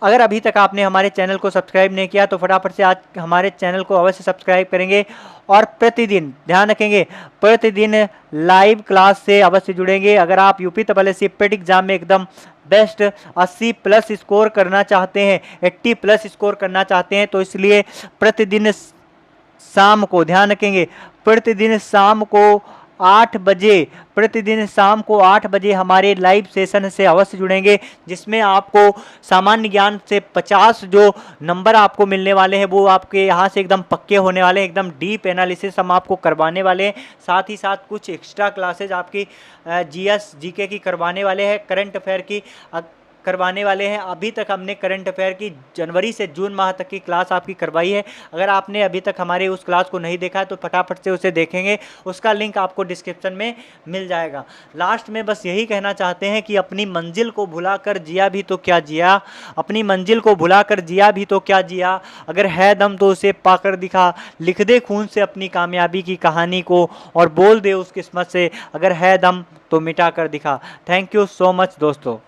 अगर अभी तक आपने हमारे चैनल को सब्सक्राइब नहीं किया तो फटाफट से आज हमारे चैनल को अवश्य सब्सक्राइब करेंगे। और प्रतिदिन ध्यान रखेंगे, प्रतिदिन लाइव क्लास से अवश्य जुड़ेंगे। अगर आप यूपी ट्रिपल पेट एग्जाम में एकदम बेस्ट 80 प्लस स्कोर करना चाहते हैं, 80 प्लस स्कोर करना चाहते हैं, तो इसलिए प्रतिदिन शाम को, ध्यान रखेंगे, प्रतिदिन शाम को 8 बजे हमारे लाइव सेशन से अवश्य जुड़ेंगे, जिसमें आपको सामान्य ज्ञान से 50 जो नंबर आपको मिलने वाले हैं वो आपके यहाँ से एकदम पक्के होने वाले हैं, एकदम डीप एनालिसिस हम आपको करवाने वाले हैं। साथ ही साथ कुछ एक्स्ट्रा क्लासेज आपकी जीएस जीके की करवाने वाले हैं, करंट अफेयर की करवाने वाले हैं। अभी तक हमने करंट अफेयर की जनवरी से जून माह तक की क्लास आपकी करवाई है। अगर आपने अभी तक हमारे उस क्लास को नहीं देखा है तो फटाफट से उसे देखेंगे, उसका लिंक आपको डिस्क्रिप्शन में मिल जाएगा। लास्ट में बस यही कहना चाहते हैं कि अपनी मंजिल को भुलाकर जिया भी तो क्या जिया, अपनी मंजिल को भुलाकर जिया भी तो क्या जिया, अगर है दम तो उसे पाकर दिखा, लिख दे खून से अपनी कामयाबी की कहानी को और बोल दे उस किस्मत से, अगर है दम तो मिटा कर दिखा। थैंक यू सो मच दोस्तों।